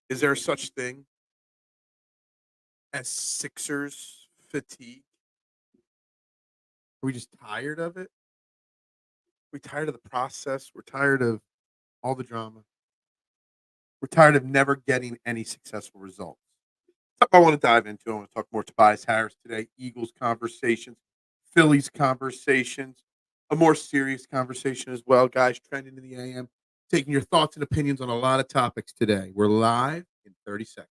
Is there such thing as Sixers fatigue? Are we just tired of it? We're tired of the process. We're tired of all the drama. We're tired of never getting any successful results. Something I want to dive into. I want to talk more Tobias Harris today. Eagles conversations, Phillies conversations, a more serious conversation as well, guys. Trending in the AM, taking your thoughts and opinions on a lot of topics today. We're live in 30 seconds.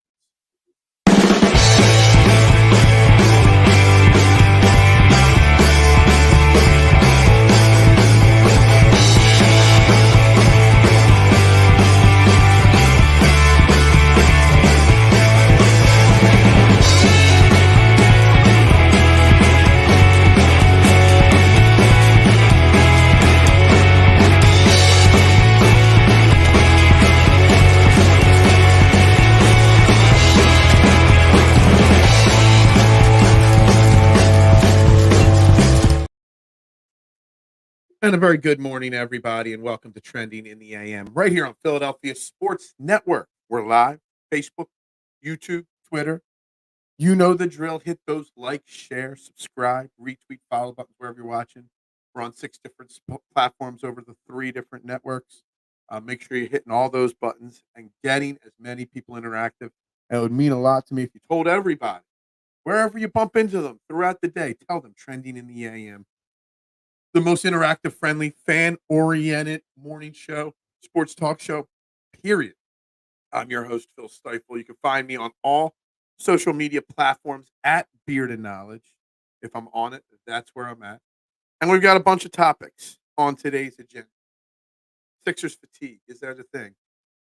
And a very good morning, everybody, and welcome to Trending in the AM, right here on Philadelphia Sports Network. We're live, Facebook, YouTube, Twitter. You know the drill. Hit those like, share, subscribe, retweet, follow buttons wherever you're watching. We're on 6 different platforms over the 3 different networks. Make sure you're hitting all those buttons and getting as many people interactive. It would mean a lot to me if you told everybody, wherever you bump into them throughout the day, tell them Trending in the AM. The most interactive, friendly, fan-oriented morning show, sports talk show, period. I'm your host, Phil Stiefel. You can find me on all social media platforms at Beard and Knowledge. If I'm on it, that's where I'm at. And we've got a bunch of topics on today's agenda. Sixers fatigue, is that a thing?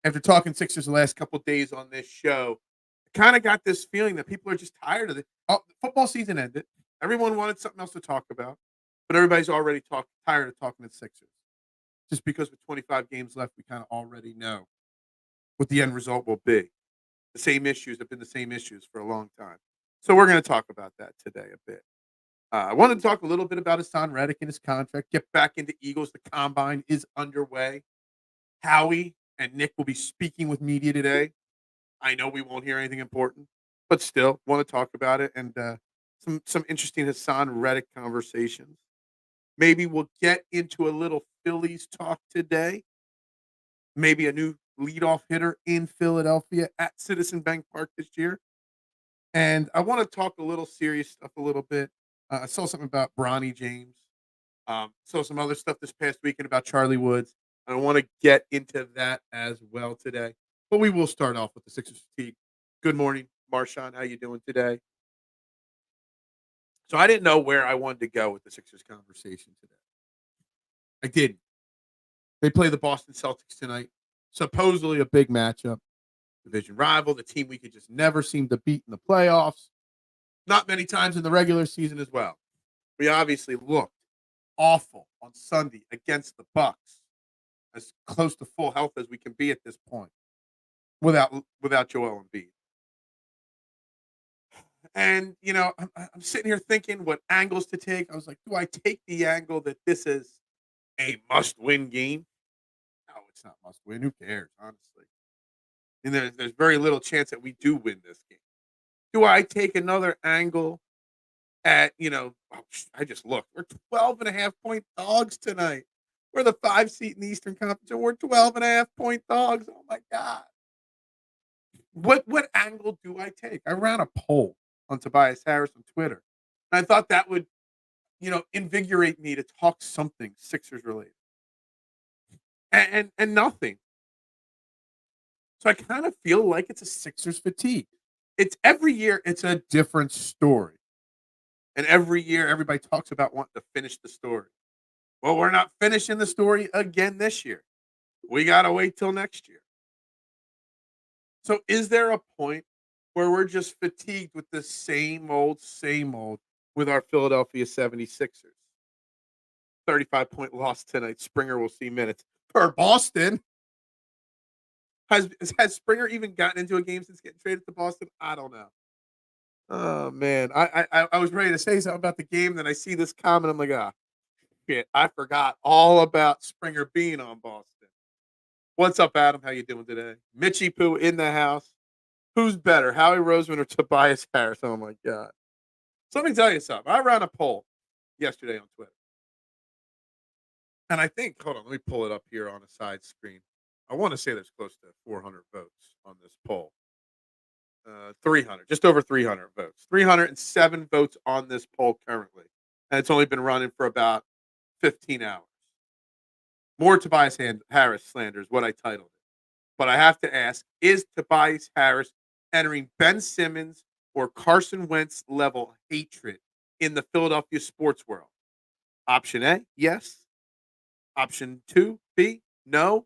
After talking Sixers the last couple of days on this show, I kind of got this feeling that people are just tired of it. Oh, the football season ended. Everyone wanted something else to talk about. But everybody's already tired of talking to Sixers. Just because with 25 games left, we kind of already know what the end result will be. The same issues have been the same issues for a long time. So we're going to talk about that today a bit. I wanted to talk a little bit about Haason Reddick and his contract, get back into Eagles. The combine is underway. Howie and Nick will be speaking with media today. I know we won't hear anything important, but still want to talk about it and some interesting Haason Reddick conversations. Maybe we'll get into a little Phillies talk today. Maybe a new leadoff hitter in Philadelphia at Citizen Bank Park this year. And I want to talk a little serious stuff a little bit. I saw something about Bronny James. Saw some other stuff this past weekend about Charlie Woods. I want to get into that as well today. But we will start off with the Sixers fatigue. Good morning, Marshawn. How you doing today? So I didn't know where I wanted to go with the Sixers conversation today. I didn't. They play the Boston Celtics tonight. Supposedly a big matchup. Division rival, the team we could just never seem to beat in the playoffs. Not many times in the regular season as well. We obviously looked awful on Sunday against the Bucks, as close to full health as we can be at this point, without Joel Embiid. And, you know, I'm sitting here thinking what angles to take. I was like, do I take the angle that this is a must-win game? No, it's not must-win. Who cares, honestly? And there's very little chance that we do win this game. Do I take another angle at, I just looked. We're 12.5-point dogs tonight. We're the 5 seat in the Eastern Conference, and we're 12.5-point dogs. Oh, my God. What angle do I take? I ran a poll on Tobias Harris on Twitter. And I thought that would, invigorate me to talk something Sixers related. And nothing. So I kind of feel like it's a Sixers fatigue. It's every year it's a different story. And every year everybody talks about wanting to finish the story. Well, we're not finishing the story again this year. We got to wait till next year. So is there a point where we're just fatigued with the same old with our Philadelphia 76ers? 35-point loss tonight. Springer will see minutes. Per Boston. Has Springer even gotten into a game since getting traded to Boston? I don't know. Oh, man. I was ready to say something about the game. Then I see this comment. I'm like, shit, I forgot all about Springer being on Boston. What's up, Adam? How you doing today? Mitchie Poo in the house. Who's better, Howie Roseman or Tobias Harris? Oh my god. So let me tell you something. I ran a poll yesterday on Twitter. And I think, hold on, let me pull it up here on a side screen. I want to say there's close to 400 votes on this poll. 300, just over 300 votes. 307 votes on this poll currently. And it's only been running for about 15 hours. More Tobias Harris slander is what I titled it. But I have to ask, is Tobias Harris entering Ben Simmons or Carson Wentz level hatred in the Philadelphia sports world? Option A, yes. Option 2, B, no.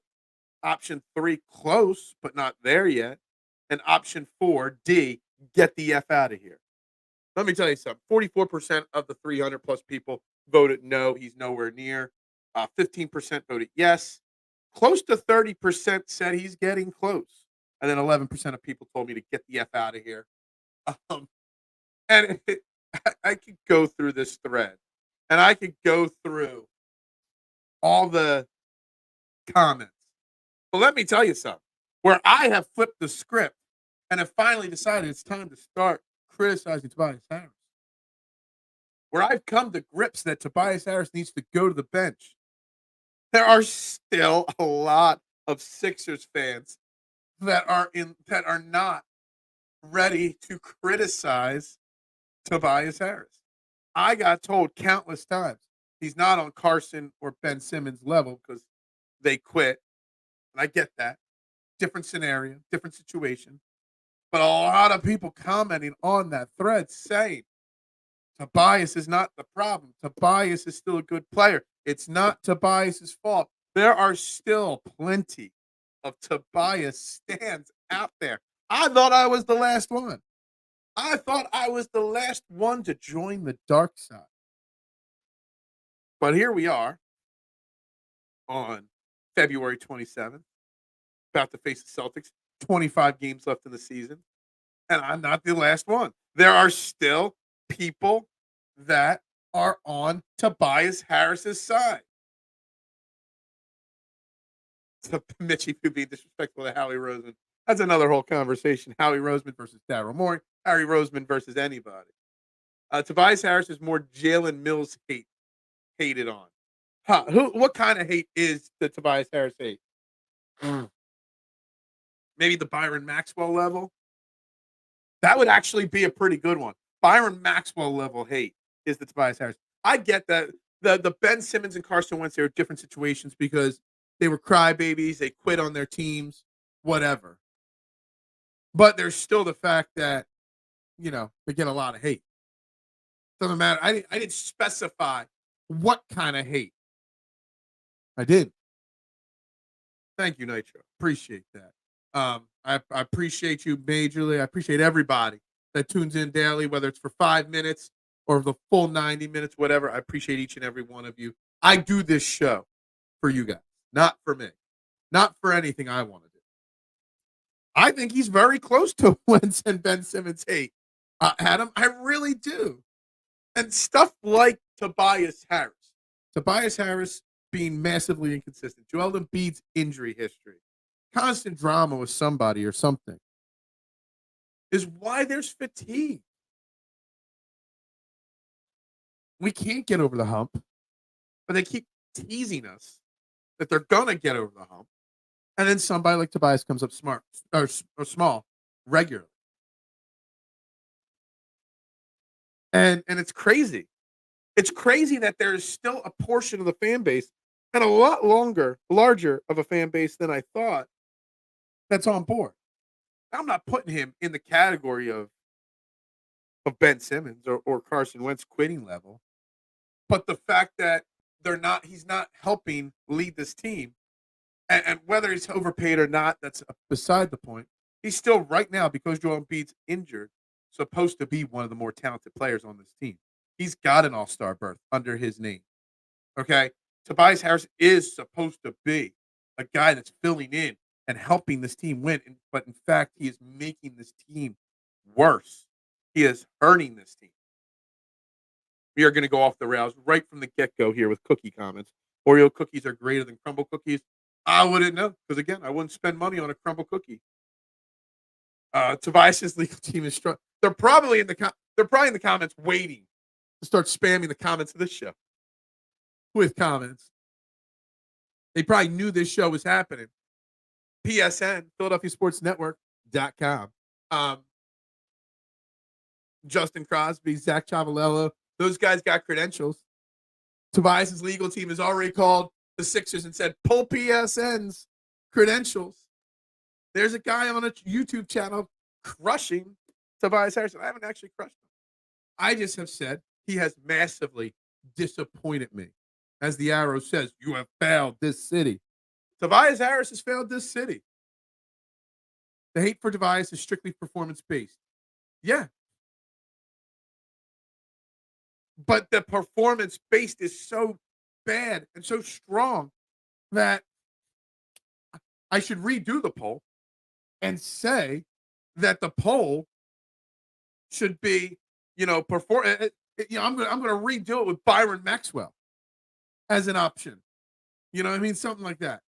Option 3, close, but not there yet. And option 4, D, get the F out of here. Let me tell you something. 44% of the 300 plus people voted no, he's nowhere near. 15% voted yes. Close to 30% said he's getting close. And then 11% of people told me to get the F out of here. And I could go through this thread. And I could go through all the comments. But let me tell you something. Where I have flipped the script and have finally decided it's time to start criticizing Tobias Harris. Where I've come to grips that Tobias Harris needs to go to the bench. There are still a lot of Sixers fans that are not ready to criticize Tobias Harris. I got told countless times he's not on Carson or Ben Simmons level because they quit. And I get that. Different scenario, different situation. But a lot of people commenting on that thread saying Tobias is not the problem. Tobias is still a good player. It's not Tobias's fault. There are still plenty of Tobias stands out there. I thought I was the last one. I thought I was the last one to join the dark side. But here we are on February 27th, about to face the Celtics. 25 games left in the season. And I'm not the last one. There are still people that are on Tobias Harris's side. So Mitchie who being disrespectful to Howie Roseman. That's another whole conversation. Howie Roseman versus Daryl Morey. Howie Roseman versus anybody. Tobias Harris is more Jalen Mills hated on. What kind of hate is the Tobias Harris hate? Maybe the Byron Maxwell level? That would actually be a pretty good one. Byron Maxwell level hate is the Tobias Harris. I get that the Ben Simmons and Carson Wentz, they were different situations because they were crybabies. They quit on their teams, whatever. But there's still the fact that, they get a lot of hate. Doesn't matter. I didn't specify what kind of hate. I did. Thank you, Nitro. Appreciate that. I appreciate you majorly. I appreciate everybody that tunes in daily, whether it's for 5 minutes or the full 90 minutes, whatever. I appreciate each and every one of you. I do this show for you guys, not for me, not for anything I want to do. I think he's very close to Wentz and Ben Simmons hate. Adam, I really do. And stuff like Tobias Harris. Tobias Harris being massively inconsistent. Joel Embiid's injury history. Constant drama with somebody or something is why there's fatigue. We can't get over the hump, but they keep teasing us that they're going to get over the hump. And then somebody like Tobias comes up smart or small regularly. And it's crazy. It's crazy that there is still a portion of the fan base and a lot larger of a fan base than I thought that's on board. I'm not putting him in the category of Ben Simmons or Carson Wentz quitting level, but the fact that he's not helping lead this team, and whether he's overpaid or not, that's beside the point. He's still right now, because Joel Embiid's injured, supposed to be one of the more talented players on this team. He's got an all-star berth under his name. Okay? Tobias Harris is supposed to be a guy that's filling in and helping this team win. But in fact, he is making this team worse. He is hurting this team. We are going to go off the rails right from the get-go here with cookie comments. Oreo cookies are greater than crumble cookies. I wouldn't know because, again, I wouldn't spend money on a crumble cookie. Tobias's legal team is strong. They're probably in the comments waiting to start spamming the comments of this show with comments. They probably knew this show was happening. PSN, Philadelphia Sports Network.com. Justin Crosby, Zach Chavalello, those guys got credentials. Tobias's legal team has already called the Sixers and said, pull PSN's credentials. There's a guy on a YouTube channel crushing Tobias Harris. I haven't actually crushed him. I just have said he has massively disappointed me. As the arrow says, you have failed this city. Tobias Harris has failed this city. The hate for Tobias is strictly performance-based. Yeah. But the performance-based is so bad and so strong that I should redo the poll and say that the poll should be, I'm going to redo it with Byron Maxwell as an option. You know what I mean? Something like that.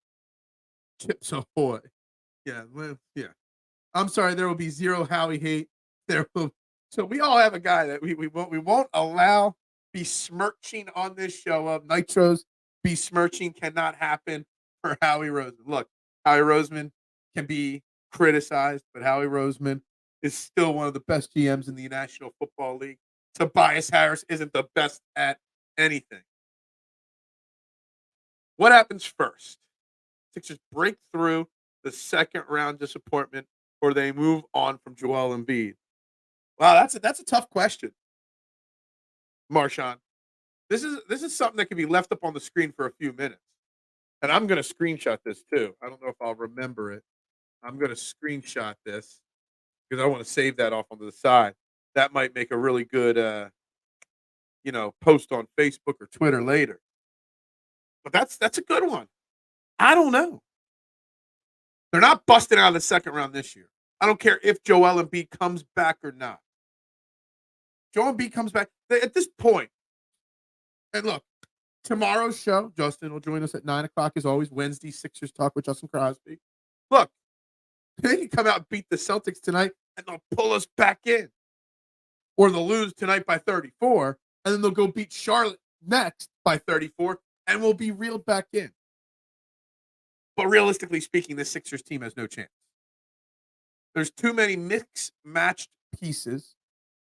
Chips Ahoy. Yeah. I'm sorry. There will be zero Howie hate. So we all have a guy that we won't allow besmirching on this show of Nitros. Besmirching cannot happen for Howie Roseman. Look, Howie Roseman can be criticized, but Howie Roseman is still one of the best GMs in the National Football League. Tobias Harris isn't the best at anything. What happens first? Sixers break through the second round disappointment, or they move on from Joel Embiid? Wow, that's a tough question, Marshawn. This is something that can be left up on the screen for a few minutes, and I'm going to screenshot this too. I don't know if I'll remember it. I'm going to screenshot this because I want to save that off onto the side. That might make a really good, post on Facebook or Twitter later. But that's a good one. I don't know. They're not busting out of the second round this year. I don't care if Joel Embiid comes back or not. Joel Embiid comes back at this point. And look, tomorrow's show, Justin will join us at 9:00 as always. Wednesday, Sixers Talk with Justin Crosby. Look, they can come out and beat the Celtics tonight, and they'll pull us back in. Or they'll lose tonight by 34, and then they'll go beat Charlotte next by 34, and we'll be reeled back in. But realistically speaking, this Sixers team has no chance. There's too many mix-matched pieces.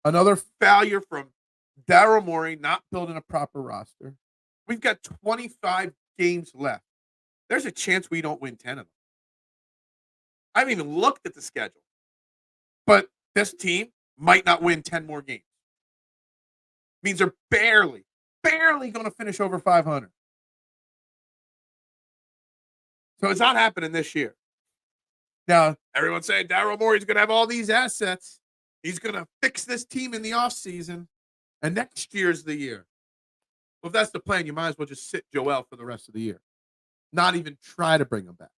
Another failure from Daryl Morey not building a proper roster. We've got 25 games left. There's a chance we don't win 10 of them. I haven't even looked at the schedule. But this team might not win 10 more games. Means they're barely going to finish over 500. So it's not happening this year. Now, everyone's saying Daryl Morey's going to have all these assets. He's going to fix this team in the offseason, and next year's the year. Well, if that's the plan, you might as well just sit Joel for the rest of the year. Not even try to bring him back.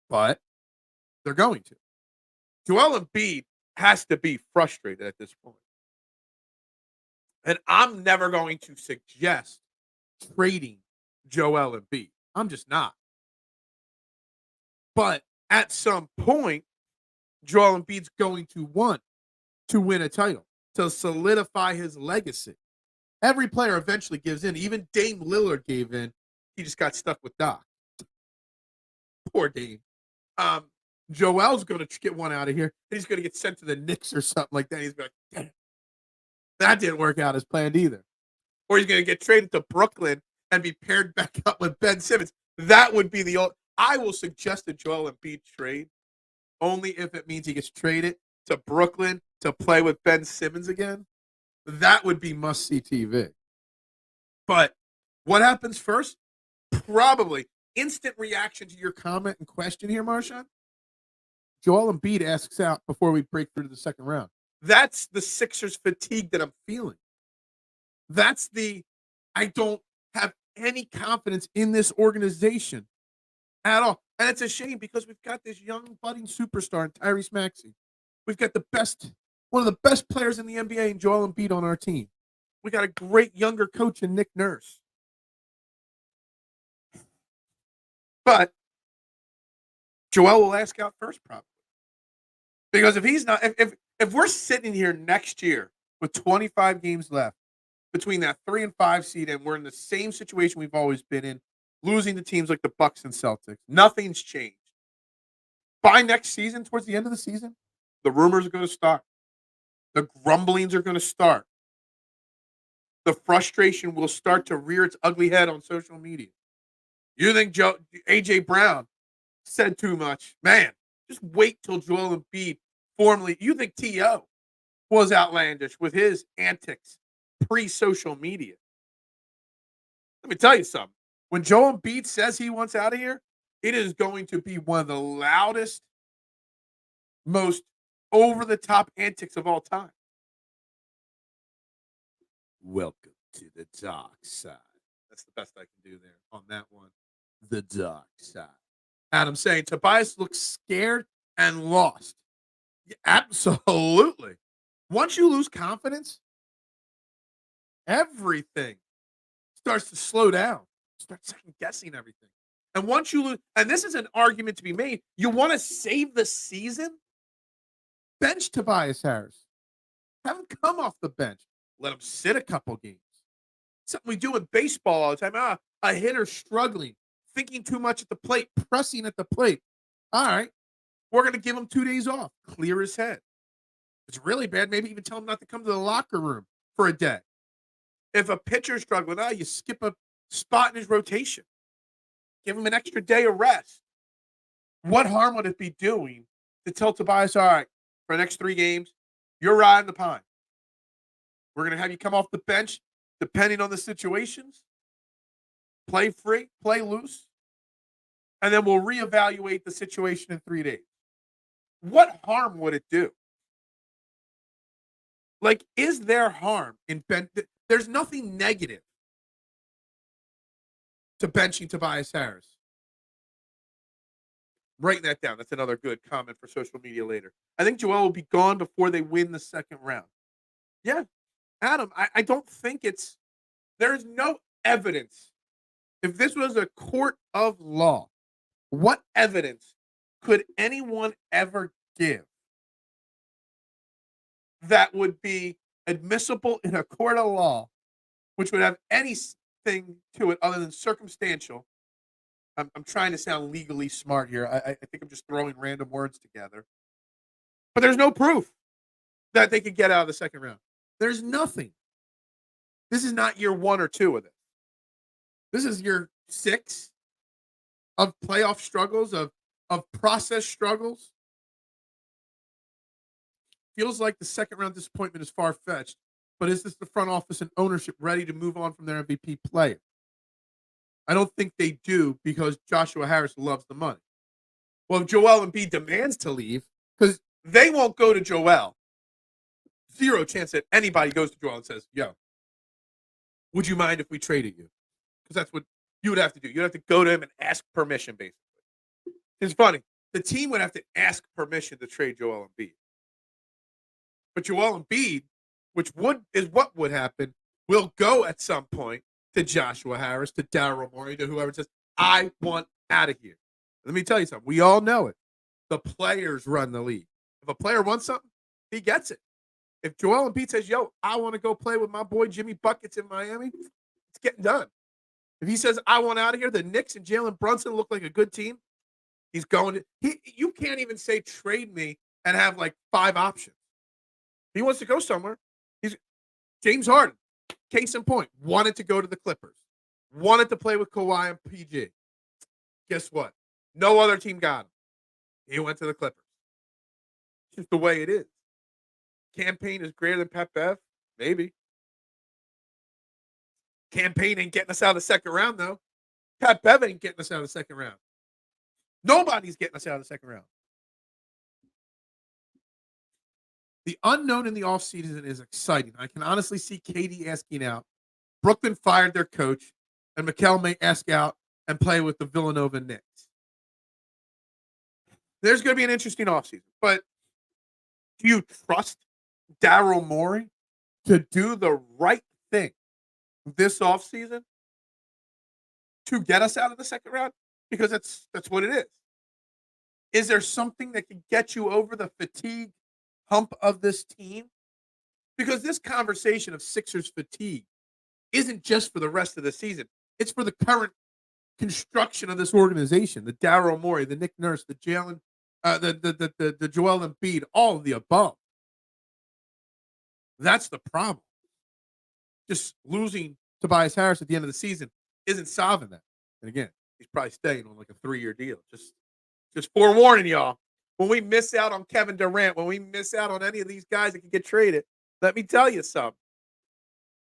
But they're going to. Joel Embiid has to be frustrated at this point. And I'm never going to suggest trading Joel Embiid. I'm just not. But at some point, Joel Embiid's going to want to win a title to solidify his legacy. Every player eventually gives in. Even Dame Lillard gave in. He just got stuck with Doc. Poor Dame. Joel's going to get one out of here, and he's going to get sent to the Knicks or something like that. He's going to be like, that didn't work out as planned either. Or he's going to get traded to Brooklyn and be paired back up with Ben Simmons. That would be the old. I will suggest a Joel Embiid trade only if it means he gets traded to Brooklyn to play with Ben Simmons again. That would be must-see TV. But what happens first? Probably instant reaction to your comment and question here, Marshawn. Joel Embiid asks out before we break through to the second round. That's the Sixers fatigue that I'm feeling. That's the I don't have any confidence in this organization at all. And it's a shame because we've got this young budding superstar in Tyrese Maxey. We've got one of the best players in the NBA in Joel Embiid on our team. We got a great younger coach in Nick Nurse. But Joel will ask out first, probably. Because if he's not, if we're sitting here next year with 25 games left between that 3 and 5 seed, and we're in the same situation we've always been in, losing to teams like the Bucks and Celtics, nothing's changed. By next season, towards the end of the season, the rumors are going to start. The grumblings are going to start. The frustration will start to rear its ugly head on social media. You think A.J. Brown said too much? Man, just wait till Joel Embiid formally. You think T.O. was outlandish with his antics pre-social media. Let me tell you something. When Joel Embiid says he wants out of here, it is going to be one of the loudest, most over-the-top antics of all time. Welcome to the dark side. That's the best I can do there on that one. The dark side. Adam saying Tobias looks scared and lost. Yeah, absolutely. Once you lose confidence, everything starts to slow down. Start second guessing everything. And once you lose, and this is an argument to be made, you want to save the season? Bench Tobias Harris. Have him come off the bench. Let him sit a couple games. Something we do in baseball all the time. A hitter struggling, thinking too much at the plate, pressing at the plate. All right, we're going to give him 2 days off. Clear his head. If it's really bad, maybe even tell him not to come to the locker room for a day. If a pitcher's struggling, you skip a spot in his rotation. Give him an extra day of rest. What harm would it be doing to tell Tobias, all right, for the next 3 games, you're riding the pine. We're going to have you come off the bench, depending on the situations. Play free, play loose. And then we'll reevaluate the situation in 3 days. What harm would it do? Like, is there harm in there's nothing negative to benching Tobias Harris. Writing that down. That's another good comment for social media later. I think Joel will be gone before they win the second round. Yeah. Adam, I don't think there's no evidence. If this was a court of law, what evidence could anyone ever give that would be admissible in a court of law, which would have anything to it other than circumstantial? I'm trying to sound legally smart here. I think I'm just throwing random words together. But there's no proof that they could get out of the second round. There's nothing. This is not year 1 or 2 of this. This is year 6 of playoff struggles, of process struggles. Feels like the second round disappointment is far-fetched, but is this the front office and ownership ready to move on from their MVP player? I don't think they do because Joshua Harris loves the money. Well, if Joel Embiid demands to leave, because they won't go to Joel. 0 chance that anybody goes to Joel and says, yo, would you mind if we traded you? Because that's what you would have to do. You'd have to go to him and ask permission, basically. It's funny. The team would have to ask permission to trade Joel Embiid. But Joel Embiid, which is what would happen, will go at some point to Joshua Harris, to Daryl Morey, to whoever says, I want out of here. Let me tell you something. We all know it. The players run the league. If a player wants something, he gets it. If Joel Embiid says, yo, I want to go play with my boy Jimmy Buckets in Miami, it's getting done. If he says, I want out of here, the Knicks and Jalen Brunson look like a good team, he's going to you can't even say trade me and have like 5 options. If he wants to go somewhere. James Harden, case in point, wanted to go to the Clippers, wanted to play with Kawhi and PG. Guess what? No other team got him. He went to the Clippers. It's just the way it is. Campaign is greater than Pat Bev? Maybe. Campaign ain't getting us out of the second round, though. Pat Bev ain't getting us out of the second round. Nobody's getting us out of the second round. The unknown in the offseason is exciting. I can honestly see Katie asking out. Brooklyn fired their coach, and Mikal may ask out and play with the Villanova Knicks. There's going to be an interesting offseason. But do you trust Daryl Morey to do the right thing this offseason to get us out of the second round? Because that's what it is. Is there something that can get you over the fatigue hump of this team? Because this conversation of Sixers fatigue isn't just for the rest of the season. It's for the current construction of this organization. The Daryl Morey, the Nick Nurse, the Jalen, the Joel Embiid, all of the above. That's the problem. Just losing Tobias Harris at the end of the season isn't solving that. And again, he's probably staying on like a 3-year deal. Just forewarning y'all. When we miss out on Kevin Durant, when we miss out on any of these guys that can get traded, let me tell you something.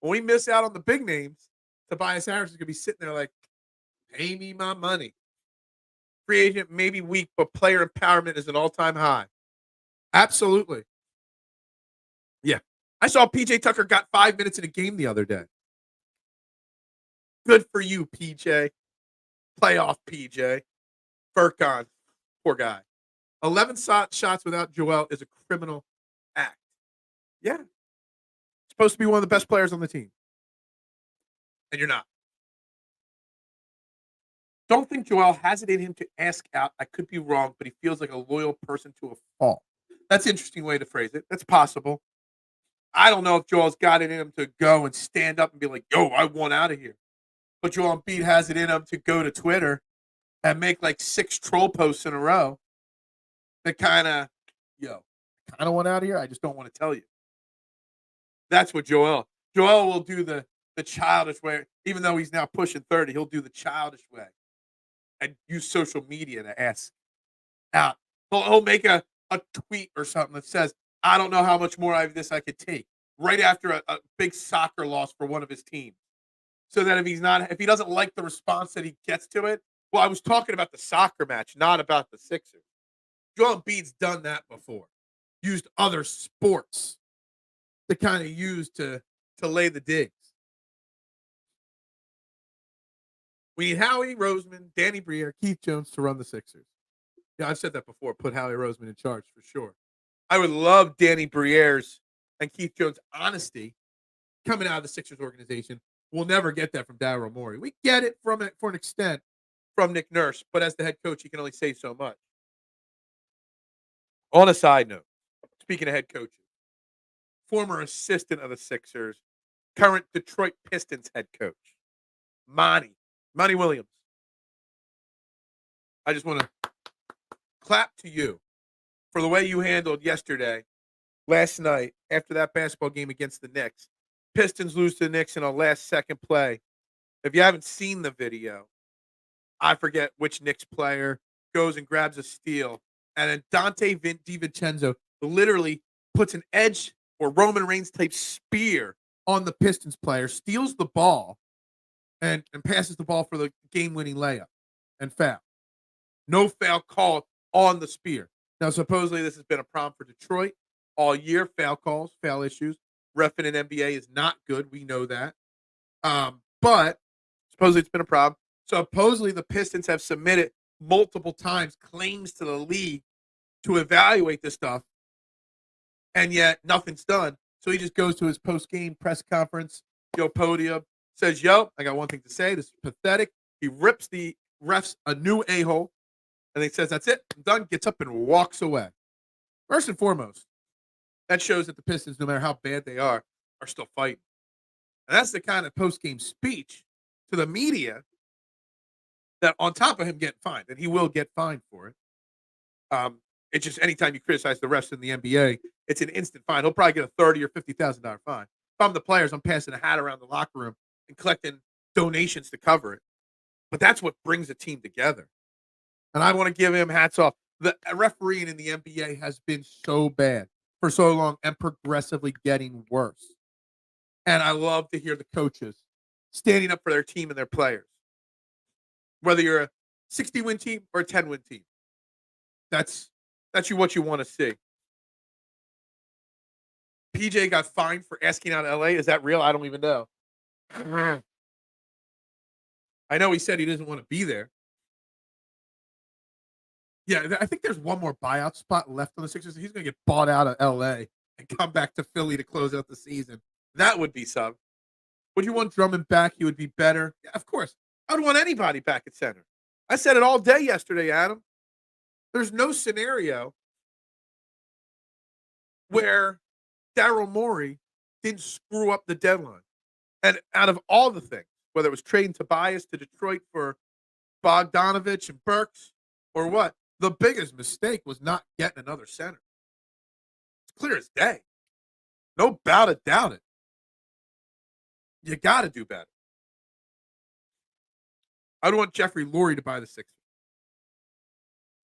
When we miss out on the big names, Tobias Harris is going to be sitting there like, pay me my money. Free agent may be weak, but player empowerment is an all-time high. Absolutely. Yeah. I saw PJ Tucker got 5 minutes in a game the other day. Good for you, PJ. Playoff PJ. Furcon. Poor guy. 11 shots without Joel is a criminal act. Yeah. Supposed to be one of the best players on the team. And you're not. Don't think Joel has it in him to ask out. I could be wrong, but he feels like a loyal person to a fault. That's an interesting way to phrase it. That's possible. I don't know if Joel's got it in him to go and stand up and be like, yo, I want out of here. But Joel Embiid has it in him to go to Twitter and make like 6 troll posts in a row that kind of want out of here. I just don't want to tell you. That's what Joel will do the childish way. Even though he's now pushing 30, he'll do the childish way and use social media to ask out. He'll make a tweet or something that says, I don't know how much more of this I could take, right after a big soccer loss for one of his teams. So that if he doesn't like the response that he gets to it, well, I was talking about the soccer match, not about the Sixers. Joel Embiid's done that before. Used other sports to kind of use to lay the digs. We need Howie, Roseman, Danny Briere, Keith Jones to run the Sixers. Yeah, I've said that before. Put Howie Roseman in charge for sure. I would love Danny Briere's and Keith Jones' honesty coming out of the Sixers organization. We'll never get that from Daryl Morey. We get it for an extent from Nick Nurse, but as the head coach, he can only say so much. On a side note, speaking of head coaches, former assistant of the Sixers, current Detroit Pistons head coach, Monty Williams. I just want to clap to you for the way you handled last night, after that basketball game against the Knicks. Pistons lose to the Knicks in a last-second play. If you haven't seen the video, I forget which Knicks player goes and grabs a steal, and then Dante DiVincenzo literally puts an edge or Roman Reigns-type spear on the Pistons player, steals the ball, and passes the ball for the game-winning layup and foul. No foul called on the spear. Now, supposedly this has been a problem for Detroit all year. Foul calls, foul issues. Reffing in NBA is not good. We know that. But supposedly it's been a problem. Supposedly the Pistons have submitted multiple times claims to the league to evaluate this stuff, and yet nothing's done. So he just goes to his post-game press conference, podium, says, I got one thing to say. This is pathetic. He rips the refs a new a-hole, and he says, that's it. I'm done. Gets up and walks away. First and foremost, that shows that the Pistons, no matter how bad they are still fighting. And that's the kind of post-game speech to the media that, on top of him getting fined, and he will get fined for it. It's just anytime you criticize the refs in the NBA, it's an instant fine. He'll probably get a $30,000 or $50,000 fine. If I'm the players, I'm passing a hat around the locker room and collecting donations to cover it. But that's what brings a team together. And I want to give him hats off. The refereeing in the NBA has been so bad for so long and progressively getting worse. And I love to hear the coaches standing up for their team and their players. Whether you're a 60-win team or a 10-win team. That's what you want to see. PJ got fined for asking out LA. Is that real? I don't even know. I know he said he doesn't want to be there. Yeah, I think there's one more buyout spot left on the Sixers. He's going to get bought out of LA and come back to Philly to close out the season. That would be some. Would you want Drummond back? He would be better. Yeah, of course. I would want anybody back at center. I said it all day yesterday, Adam. There's no scenario where Daryl Morey didn't screw up the deadline. And out of all the things, whether it was trading Tobias to Detroit for Bogdanovich and Burks or what, the biggest mistake was not getting another center. It's clear as day. No doubt it. You got to do better. I don't want Jeffrey Lowry to buy the Sixers.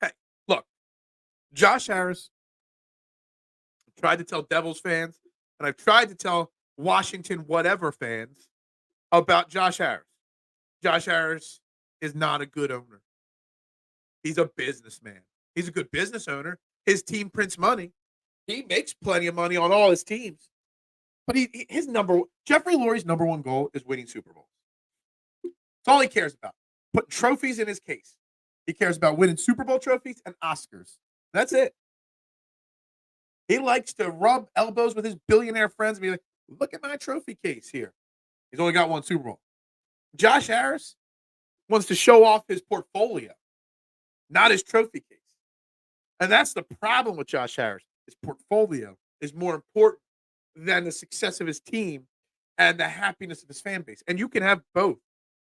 Hey, look, Josh Harris tried to tell Devils fans, and I've tried to tell Washington whatever fans about Josh Harris. Josh Harris is not a good owner. He's a businessman. He's a good business owner. His team prints money. He makes plenty of money on all his teams. But Jeffrey Lowry's number one goal is winning Super Bowls. That's all he cares about. Put trophies in his case. He cares about winning Super Bowl trophies and Oscars. That's it. He likes to rub elbows with his billionaire friends and be like, look at my trophy case here. He's only got one Super Bowl. Josh Harris wants to show off his portfolio, not his trophy case. And that's the problem with Josh Harris. His portfolio is more important than the success of his team and the happiness of his fan base. And you can have both.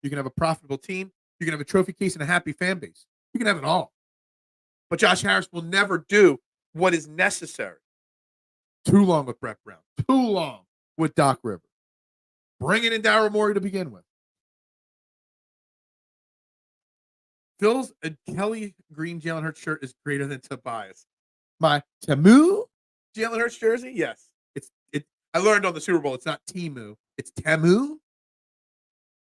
You can have a profitable team. You can have a trophy case and a happy fan base. You can have it all. But Josh Harris will never do what is necessary. Too long with Brett Brown. Too long with Doc Rivers. Bringing in Daryl Morey to begin with. Phil's Kelly Green Jalen Hurts shirt is greater than Tobias. My Temu Jalen Hurts jersey? Yes. I learned on the Super Bowl, it's not Temu. It's Temu.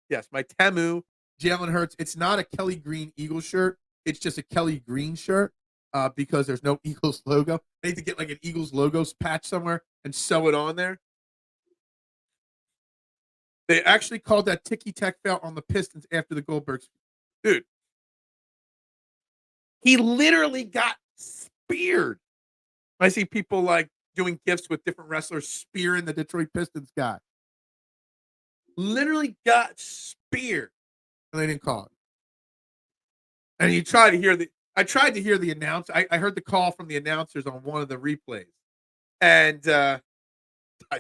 Yes, my Temu Jalen Hurts. It's not a Kelly Green Eagles shirt. It's just a Kelly Green shirt because there's no Eagles logo. I need to get like an Eagles logo patch somewhere and sew it on there. They actually called that ticky-tack foul on the Pistons after the Goldbergs. Dude. He literally got speared. I see people like doing gifts with different wrestlers spearing the Detroit Pistons guy. Literally got speared. And they didn't call it. And I tried to hear the announcer. I heard the call from the announcers on one of the replays. And I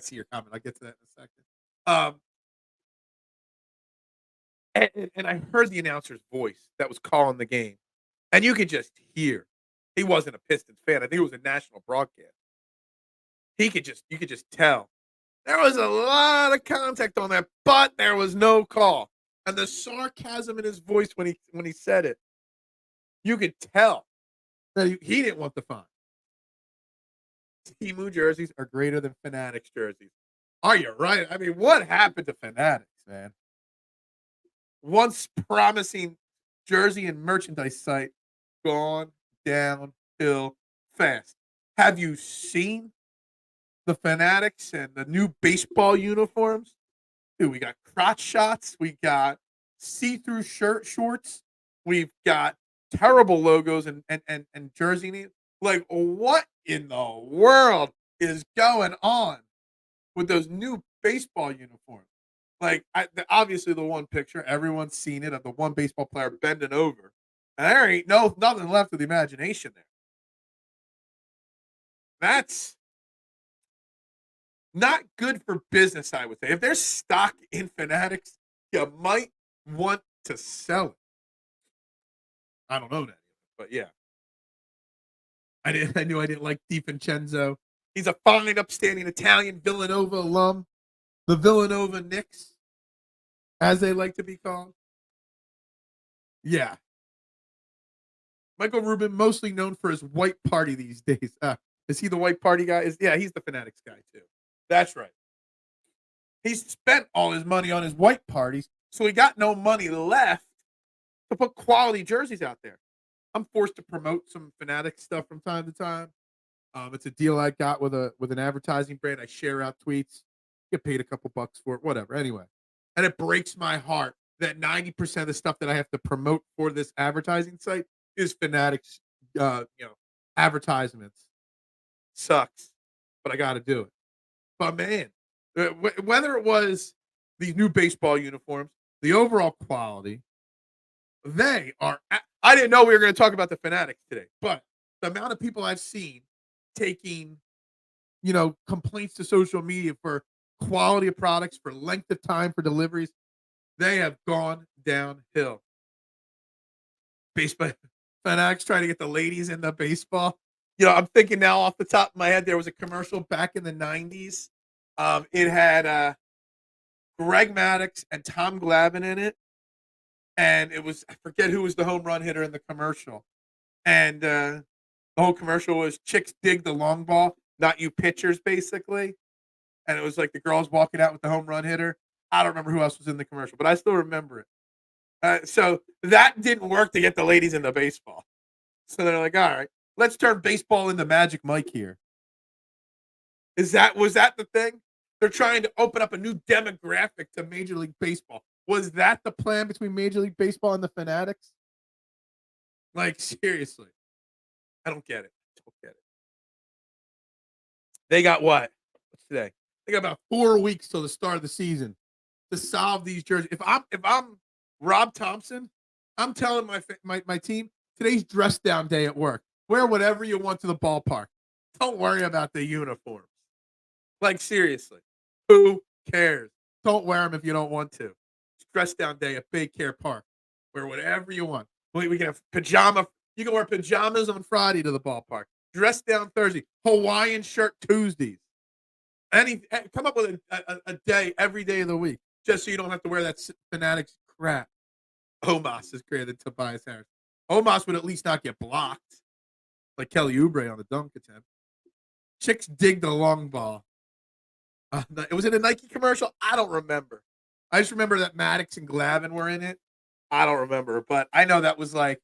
see your comment. I'll get to that in a second. And I heard the announcer's voice that was calling the game. And you could just hear. He wasn't a Pistons fan. I think it was a national broadcast. You could just tell. There was a lot of contact on that, but there was no call. And the sarcasm in his voice when he said it, you could tell that he didn't want the fine. Temu jerseys are greater than Fanatics jerseys. Are you right? I mean, what happened to Fanatics, man? Once promising jersey and merchandise site, gone downhill fast. Have you seen the Fanatics and the new baseball uniforms? Dude, we got crotch shots. We got see-through shorts. We've got terrible logos and jersey names. Like, what in the world is going on with those new baseball uniforms? Like, obviously the one picture, everyone's seen it, of the one baseball player bending over. And there ain't nothing left of the imagination there. That's not good for business, I would say. If there's stock in Fanatics, you might want to sell it. I don't know that, but yeah. I knew I didn't like DiVincenzo. He's a fine, upstanding Italian Villanova alum. The Villanova Knicks, as they like to be called. Yeah. Michael Rubin, mostly known for his white party these days. Is he the white party guy? Yeah, he's the Fanatics guy, too. That's right. He's spent all his money on his white parties, so he got no money left to put quality jerseys out there. I'm forced to promote some Fanatics stuff from time to time. It's a deal I got with an advertising brand. I share out tweets, get paid a couple bucks for it, whatever. Anyway, and it breaks my heart that 90% of the stuff that I have to promote for this advertising site is Fanatics, advertisements. Sucks, but I got to do it. But man, whether it was these new baseball uniforms, the overall quality, they are I didn't know we were going to talk about the Fanatics today, but the amount of people I've seen taking, complaints to social media for quality of products, for length of time, for deliveries, they have gone downhill. Baseball Fanatics trying to get the ladies in the baseball. I'm thinking now off the top of my head, there was a commercial back in the 90s. It had Greg Maddux and Tom Glavine in it. And it was, I forget who was the home run hitter in the commercial. And the whole commercial was chicks dig the long ball, not you pitchers, basically. And it was like the girls walking out with the home run hitter. I don't remember who else was in the commercial, but I still remember it. So that didn't work to get the ladies into baseball. So they're like, all right, let's turn baseball into Magic Mike here. Was that the thing? They're trying to open up a new demographic to Major League Baseball. Was that the plan between Major League Baseball and the Fanatics? Like, seriously. I don't get it. They got what? What's today? They got about 4 weeks till the start of the season to solve these jerseys. If I'm Rob Thompson, I'm telling my team, today's dress down day at work. Wear whatever you want to the ballpark. Don't worry about the uniforms. Like, seriously. Who cares? Don't wear them if you don't want to. It's dress down day at Baycare Park. Wear whatever you want. We can have pajama. You can wear pajamas on Friday to the ballpark. Dress down Thursday. Hawaiian shirt Tuesdays. Come up with a day every day of the week, just so you don't have to wear that Fanatics crap. Omos is greater than Tobias Harris. Omos would at least not get blocked, like Kelly Oubre on the dunk attempt. Chicks dig the long ball. Was it a Nike commercial? I don't remember. I just remember that Maddux and Glavine were in it. I don't remember, but I know that was like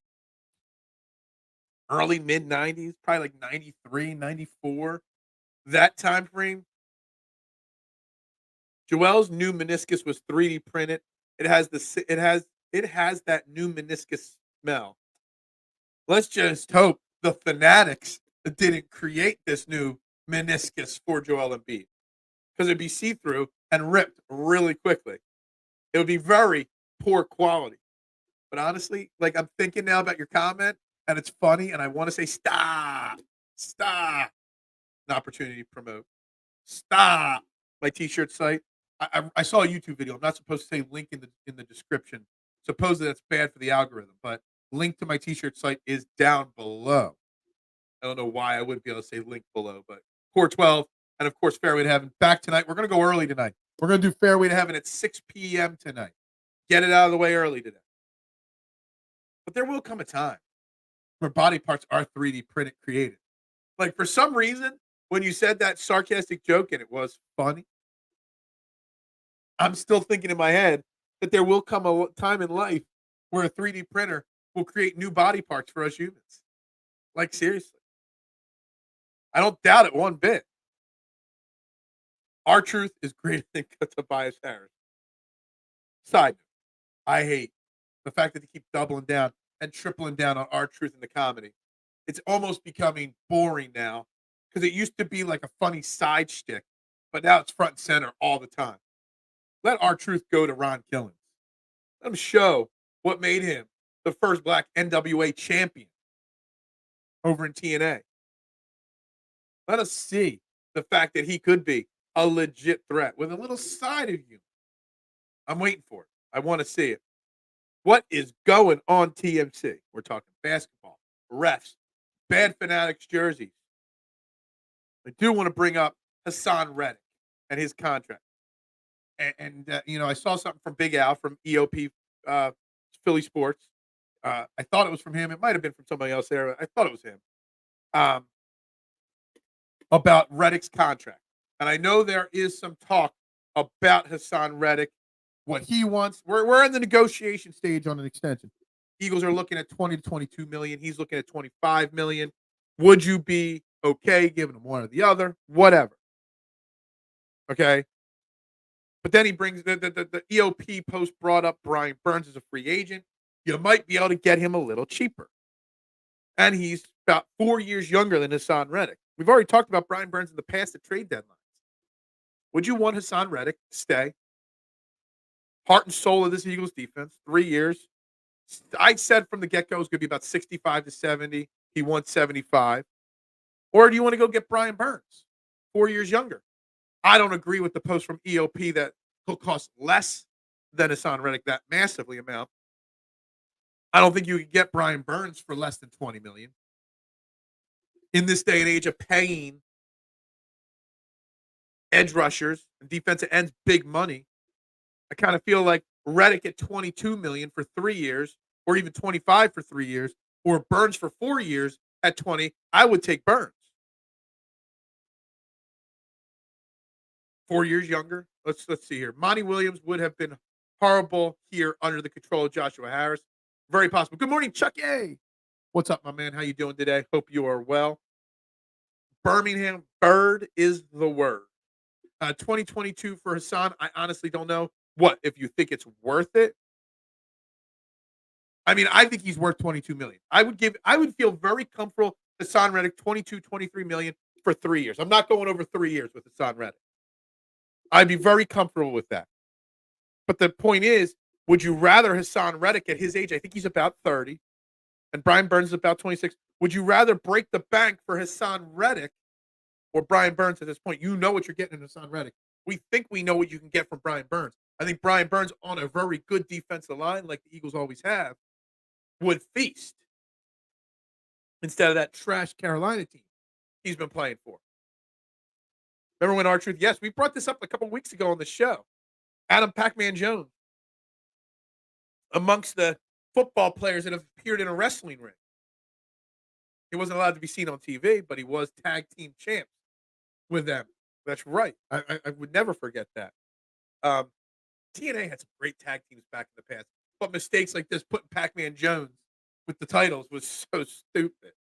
early mid-90s, probably like 93, 94. That time frame. Joel's new meniscus was 3D printed. It has that new meniscus smell. Let's just hope the Fanatics didn't create this new meniscus for Joel Embiid, because it'd be see-through and ripped really quickly. It would be very poor quality. But honestly, like, I'm thinking now about your comment, and it's funny, and I want to say stop. An opportunity to promote. Stop. My T-shirt site. I saw a YouTube video. I'm not supposed to say link in the description. Supposedly that's bad for the algorithm, but link to my T-shirt site is down below. I don't know why I wouldn't be able to say link below, but Core 12 and of course Fairway to Heaven back tonight. We're going to go early tonight. We're going to do Fairway to Heaven at 6 p.m. tonight. Get it out of the way early today. But there will come a time where body parts are 3D printed created. Like, for some reason, when you said that sarcastic joke and it was funny, I'm still thinking in my head that there will come a time in life where a 3D printer will create new body parts for us humans. Like, seriously. I don't doubt it one bit. Our truth is greater than Tobias Harris. Side note, I hate the fact that they keep doubling down and tripling down on our truth in the comedy. It's almost becoming boring now, because it used to be like a funny side shtick, but now it's front and center all the time. Let our truth go to Ron Killens. Let him show what made him the first black NWA champion over in TNA. Let us see the fact that he could be a legit threat with a little side of you. I'm waiting for it. I want to see it. What is going on, TMC? We're talking basketball, refs, bad Fanatics jerseys. I do want to bring up Haason Reddick and his contract. And I saw something from Big Al from EOP Philly Sports. I thought it was from him. It might have been from somebody else there. I thought it was him. About Reddick's contract. And I know there is some talk about Haason Reddick, what he wants. We're in the negotiation stage on an extension. Eagles are looking at 20 to 22 million. He's looking at 25 million. Would you be okay giving him one or the other? Whatever. Okay. But then he brings the EOP post brought up Brian Burns as a free agent. You might be able to get him a little cheaper. And he's about 4 years younger than Haason Reddick. We've already talked about Brian Burns in the past at trade deadlines. Would you want Haason Reddick to stay? Heart and soul of this Eagles defense, 3 years, I said from the get-go it's going to be about 65 to 70. He wants 75. Or do you want to go get Brian Burns, 4 years younger? I don't agree with the post from EOP that he'll cost less than Haason Reddick, that massively amount. I don't think you can get Brian Burns for less than $20 million. In this day and age of paying edge rushers and defensive ends big money, I kind of feel like Reddick at $22 million for 3 years, or even 25 for 3 years, or Burns for 4 years at 20. I would take Burns. 4 years younger. Let's see here. Monty Williams would have been horrible here under the control of Joshua Harris. Very possible. Good morning, Chuck A. What's up, my man? How you doing today? Hope you are well. Birmingham, bird is the word. 2022 for Haason, I honestly don't know. What, if you think it's worth it? I mean, I think he's worth $22 million. I would feel very comfortable Haason Reddick, 22, 23 million for 3 years. I'm not going over 3 years with Haason Reddick. I'd be very comfortable with that. But the point is, would you rather Haason Reddick at his age, I think he's about 30, and Brian Burns is about 26, would you rather break the bank for Haason Reddick or Brian Burns at this point? You know what you're getting in Haason Reddick. We think we know what you can get from Brian Burns. I think Brian Burns on a very good defensive line, like the Eagles always have, would feast instead of that trash Carolina team he's been playing for. Remember when R-Truth? Yes, we brought this up a couple weeks ago on the show. Adam Pac-Man Jones, amongst the football players that have appeared in a wrestling ring. He wasn't allowed to be seen on TV, but he was tag team champ with them. That's right. I would never forget that. TNA had some great tag teams back in the past, but mistakes like this, putting Pac-Man Jones with the titles, was so stupid.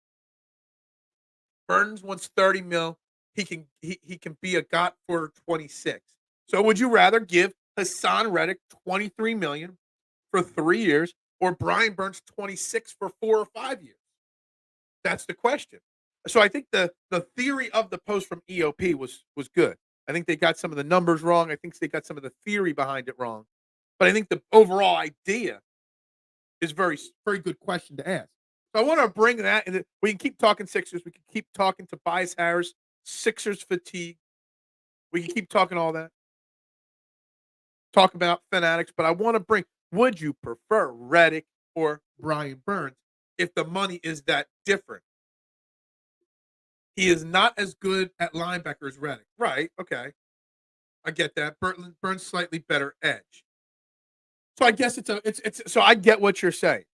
Burns wants 30 mil. He can be a got for 26. So would you rather give Haason Reddick 23 million for 3 years or Brian Burns 26 for 4 or 5 years? That's the question. So I think the theory of the post from EOP was good. I think they got some of the numbers wrong. I think they got some of the theory behind it wrong. But I think the overall idea is very, very good question to ask. So I want to bring that, and we can keep talking Sixers. We can keep talking Tobias Harris, Sixers fatigue. We can keep talking all that. Talk about fanatics, but I want to bring, would you prefer Reddick or Brian Burns if the money is that different? He is not as good at linebacker as Reddick. Right, okay. I get that. Burns slightly better edge. So I guess so I get what you're saying.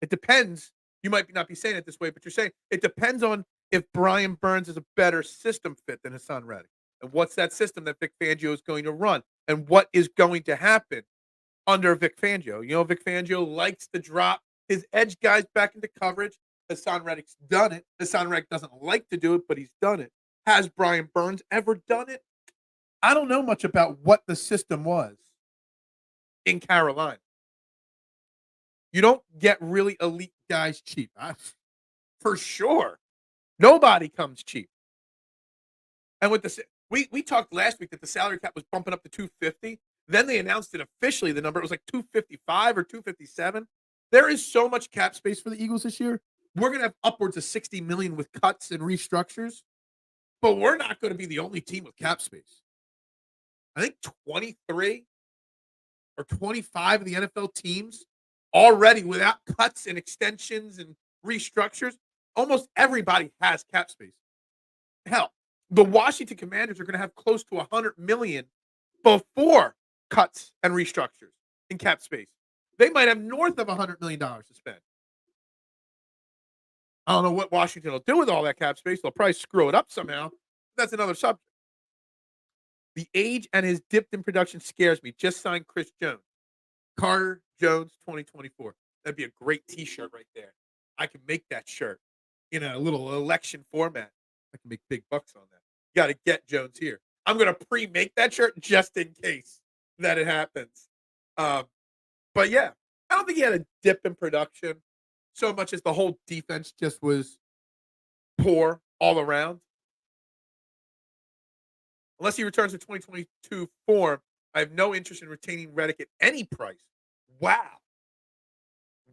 It depends. You might not be saying it this way, but you're saying it depends on if Brian Burns is a better system fit than Haason Reddick. And what's that system that Vic Fangio is going to run? And what is going to happen under Vic Fangio? You know, Vic Fangio likes to drop his edge guys back into coverage. Haason Reddick's done it. Haason Reddick doesn't like to do it, but he's done it. Has Brian Burns ever done it? I don't know much about what the system was in Carolina. You don't get really elite guys cheap. For sure. Nobody comes cheap. And with the we talked last week that the salary cap was bumping up to 250. Then they announced it officially. The number was like 255 or 257. There is so much cap space for the Eagles this year. We're going to have upwards of 60 million with cuts and restructures, but we're not going to be the only team with cap space. I think 23 or 25 of the NFL teams already without cuts and extensions and restructures. Almost everybody has cap space. Hell, the Washington Commanders are going to have close to 100 million before cuts and restructures in cap space. They might have north of $100 million to spend. I don't know what Washington will do with all that cap space. They'll probably screw it up somehow. That's another subject. The age and his dip in production scares me. Just signed Chris Jones. Carter Jones 2024. That'd be a great T-shirt right there. I can make that shirt in a little election format. I can make big bucks on that. You got to get Jones here. I'm going to pre-make that shirt just in case that it happens. But yeah, I don't think he had a dip in production so much as the whole defense just was poor all around. Unless he returns to 2022 form, I have no interest in retaining Reddick at any price. Wow.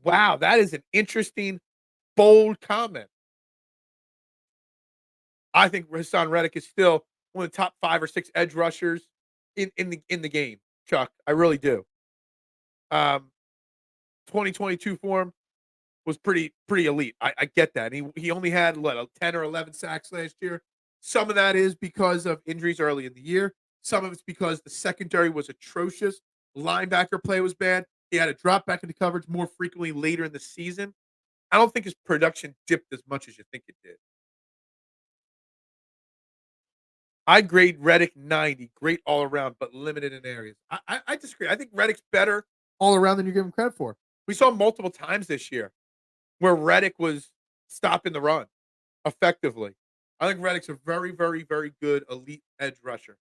Wow, that is an interesting, bold comment. I think Haason Reddick is still one of the top 5 or 6 edge rushers in the game, Chuck. I really do. 2022 form was pretty elite. I get that. He only had what, 10 or 11 sacks last year. Some of that is because of injuries early in the year. Some of it's because the secondary was atrocious. Linebacker play was bad. He had to drop back into coverage more frequently later in the season. I don't think his production dipped as much as you think it did. I grade Reddick 90, great all around, but limited in areas. I disagree. I think Reddick's better all around than you give him credit for. We saw multiple times this year where Reddick was stopping the run effectively. I think Reddick's a very, very, very good elite edge rusher.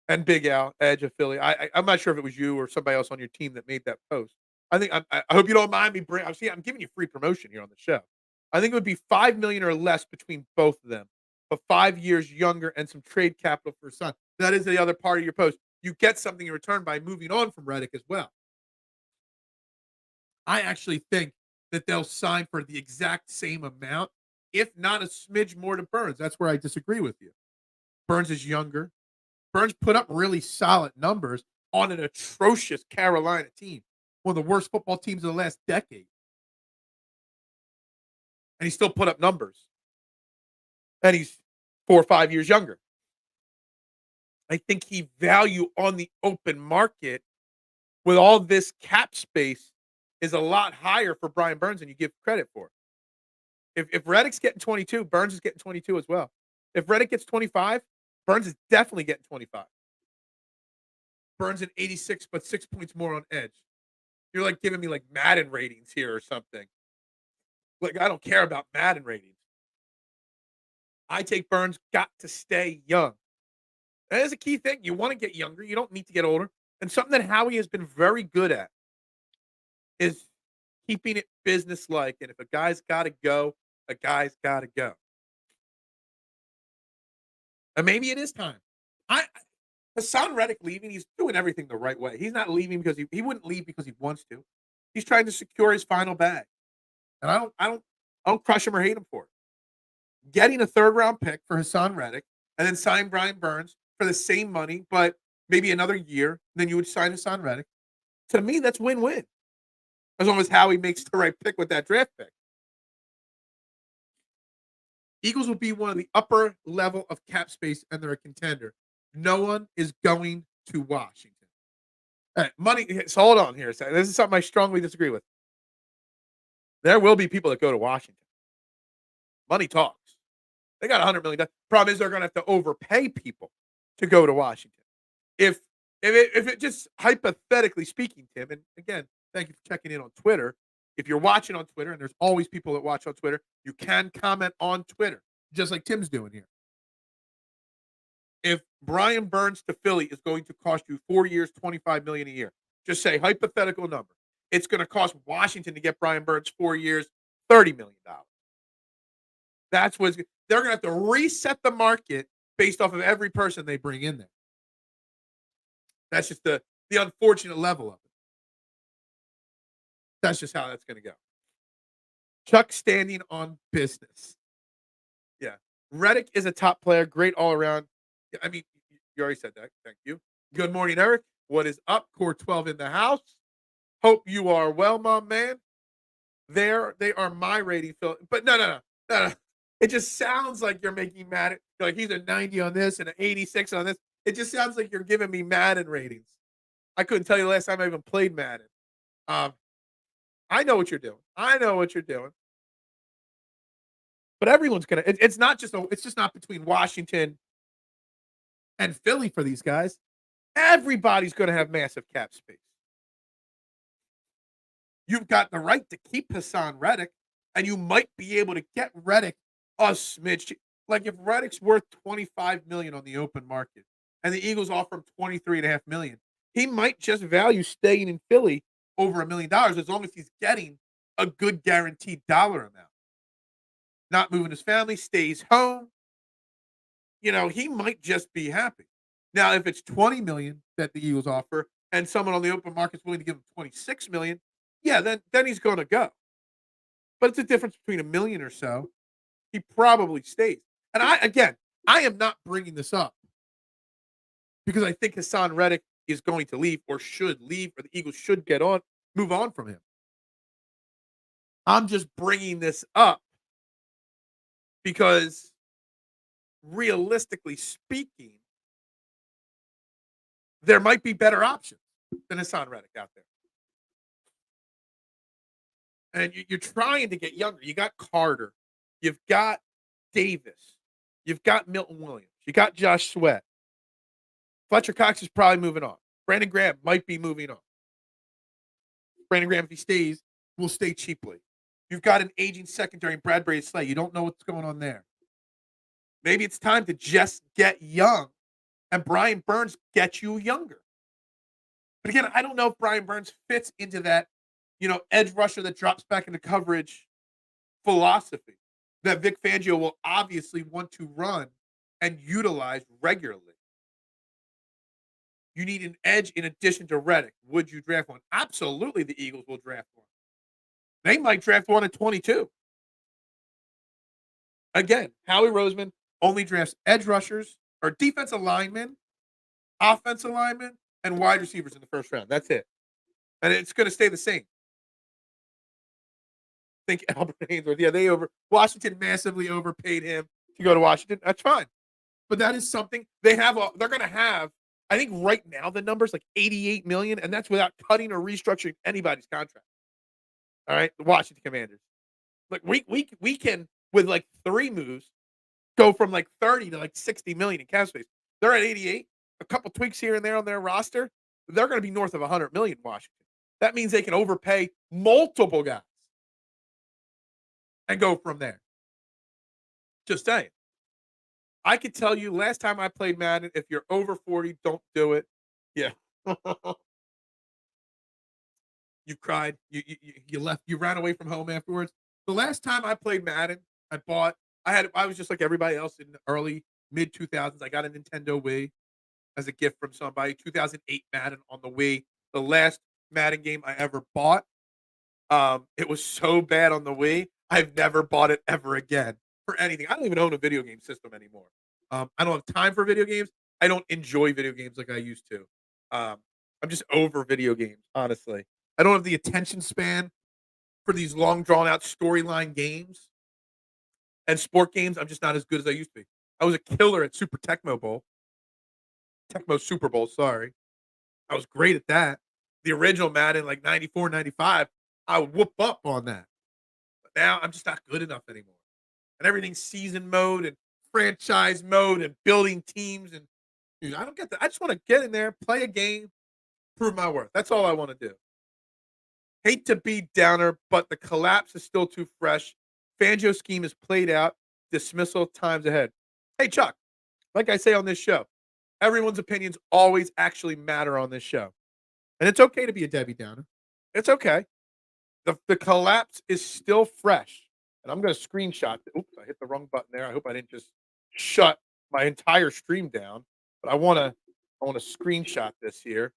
And Big Al, edge of Philly. I'm not sure if it was you or somebody else on your team that made that post. I hope you don't mind me. I'm giving you free promotion here on the show. I think it would be $5 million or less between both of them, but 5 years younger and some trade capital for son. That is the other part of your post. You get something in return by moving on from Reddick as well. I actually think that they'll sign for the exact same amount, if not a smidge more to Burns. That's where I disagree with you. Burns is younger. Burns put up really solid numbers on an atrocious Carolina team, one of the worst football teams of the last decade. And he still put up numbers. And he's 4 or 5 years younger. I think he value on the open market with all this cap space is a lot higher for Brian Burns than you give credit for. If Reddick's getting 22, Burns is getting 22 as well. If Reddick gets 25, Burns is definitely getting 25. Burns at 86, but 6 points more on edge. You're like giving me like Madden ratings here or something. Like, I don't care about Madden ratings. I take Burns got to stay young. That is a key thing. You want to get younger. You don't need to get older. And something that Howie has been very good at is keeping it business-like. And if a guy's got to go, a guy's got to go. And maybe it is time. Haason Reddick leaving, he's doing everything the right way. He's not leaving because he wouldn't leave because he wants to. He's trying to secure his final bag. And I don't crush him or hate him for it. Getting a 3rd-round pick for Haason Reddick and then sign Brian Burns for the same money, but maybe another year, then you would sign Haason Reddick. To me, that's win-win. As long as Howie makes the right pick with that draft pick. Eagles will be one of the upper level of cap space, and they're a contender. No one is going to Washington. All right, money. So hold on here. This is something I strongly disagree with. There will be people that go to Washington. Money talks. They got $100 million. Problem is they're going to have to overpay people to go to Washington. If it just hypothetically speaking, Tim, and again, thank you for checking in on Twitter. If you're watching on Twitter, and there's always people that watch on Twitter, you can comment on Twitter, just like Tim's doing here. If Brian Burns to Philly is going to cost you 4 years, $25 million a year, just say hypothetical number. It's going to cost Washington to get Brian Burns 4 years, $30 million. That's what's they're going to have to reset the market based off of every person they bring in there. That's just the unfortunate level of it. That's just how that's going to go. Chuck standing on business. Yeah. Reddick is a top player, great all around. I mean, you already said that. Thank you. Good morning, Eric. What is up? Core 12 in the house. Hope you are well, my man. They are my rating, Phil. But no. It just sounds like you're making Madden. Like he's a 90 on this and an 86 on this. It just sounds like you're giving me Madden ratings. I couldn't tell you the last time I even played Madden. I know what you're doing. But everyone's gonna. It's just not between Washington and Philly for these guys. Everybody's gonna have massive cap space. You've got the right to keep Haason Reddick, and you might be able to get Reddick a smidge. Like if Reddick's worth $25 million on the open market, and the Eagles offer him $23.5 million, he might just value staying in Philly over $1 million as long as he's getting a good guaranteed dollar amount. Not moving his family, stays home. He might just be happy. Now, if it's $20 million that the Eagles offer, and someone on the open market is willing to give him $26 million, yeah, then he's going to go. But it's a difference between $1 million or so. He probably stays. And I am not bringing this up because I think Haason Reddick is going to leave or should leave, or the Eagles should move on from him. I'm just bringing this up because realistically speaking, there might be better options than Haason Reddick out there. And you're trying to get younger. You got Carter. You've got Davis. You've got Milton Williams. You got Josh Sweat. Fletcher Cox is probably moving on. Brandon Graham might be moving on. Brandon Graham, if he stays, will stay cheaply. You've got an aging secondary in Bradbury and Slay. You don't know what's going on there. Maybe it's time to just get young, and Brian Burns gets you younger. But again, I don't know if Brian Burns fits into that, edge rusher that drops back into coverage philosophy that Vic Fangio will obviously want to run and utilize regularly. You need an edge in addition to Reddick. Would you draft one? Absolutely, the Eagles will draft one. They might draft one at 22. Again, Howie Roseman only drafts edge rushers or defensive linemen, offensive linemen, and wide receivers in the first round. That's it. And it's going to stay the same. Think Albert Ainsworth. Yeah, Washington massively overpaid him to go to Washington. That's fine. But that is something they're going to have. I think right now the number's like $88 million, and that's without cutting or restructuring anybody's contract. All right, the Washington Commanders. Like we can, with like 3 moves, go from like 30 to like 60 million in cap space. They're at 88. A couple tweaks here and there on their roster. They're going to be north of 100 million in Washington. That means they can overpay multiple guys and go from there. Just saying. I could tell you last time I played Madden, if you're over 40, don't do it. Yeah. You cried. You left. You ran away from home afterwards. The last time I played Madden, I was just like everybody else in the early mid 2000s. I got a Nintendo Wii as a gift from somebody. 2008 Madden on the Wii. The last Madden game I ever bought. It was so bad on the Wii. I've never bought it ever again for anything. I don't even own a video game system anymore. I don't have time for video games. I don't enjoy video games like I used to. I'm just over video games, honestly. I don't have the attention span for these long, drawn-out storyline games and sport games. I'm just not as good as I used to be. I was a killer at Tecmo Super Bowl, sorry. I was great at that. The original Madden, like 94, 95, I would whoop up on that. But now I'm just not good enough anymore. And everything's season mode and franchise mode and building teams. And dude, I don't get that. I just want to get in there, play a game, prove my worth. That's all I want to do. Hate to be downer, but the collapse is still too fresh. Fangio's scheme is played out. Dismissal times ahead. Hey, Chuck, like I say on this show, everyone's opinions always actually matter on this show. And it's okay to be a Debbie Downer. It's okay. The collapse is still fresh. And I'm going to screenshot. Oops, I hit the wrong button there. I hope I didn't just shut my entire stream down. But I want to screenshot this here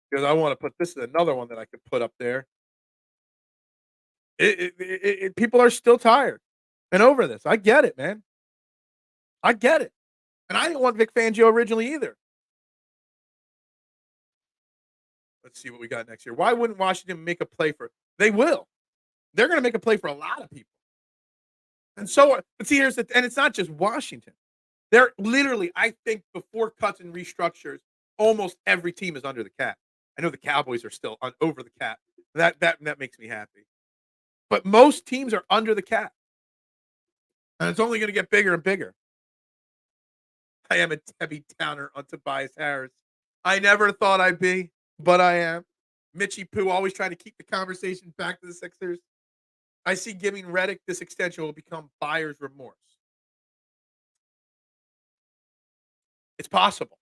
because I want to put this is another one that I could put up there. People are still tired and over this. I get it, man. I get it. And I didn't want Vic Fangio originally either. Let's see what we got next year. Why wouldn't Washington make a play for? They will. They're going to make a play for a lot of people. And so, but see, and it's not just Washington. They're literally, I think, before cuts and restructures, almost every team is under the cap. I know the Cowboys are still over the cap. That makes me happy. But most teams are under the cap. And it's only going to get bigger and bigger. I am a Debbie Downer on Tobias Harris. I never thought I'd be, but I am. Mitchie Poo always trying to keep the conversation back to the Sixers. I see giving Reddick this extension will become buyer's remorse. It's possible.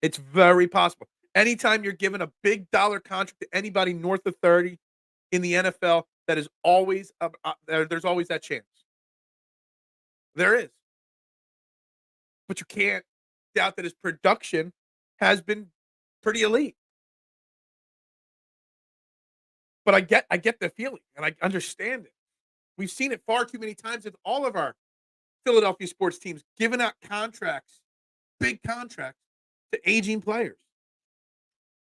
It's very possible. Anytime you're giving a big dollar contract to anybody north of 30 in the NFL, that is always there's always that chance. There is. But you can't doubt that his production has been pretty elite. But I get the feeling, and I understand it. We've seen it far too many times with all of our Philadelphia sports teams giving out contracts, big contracts, to aging players.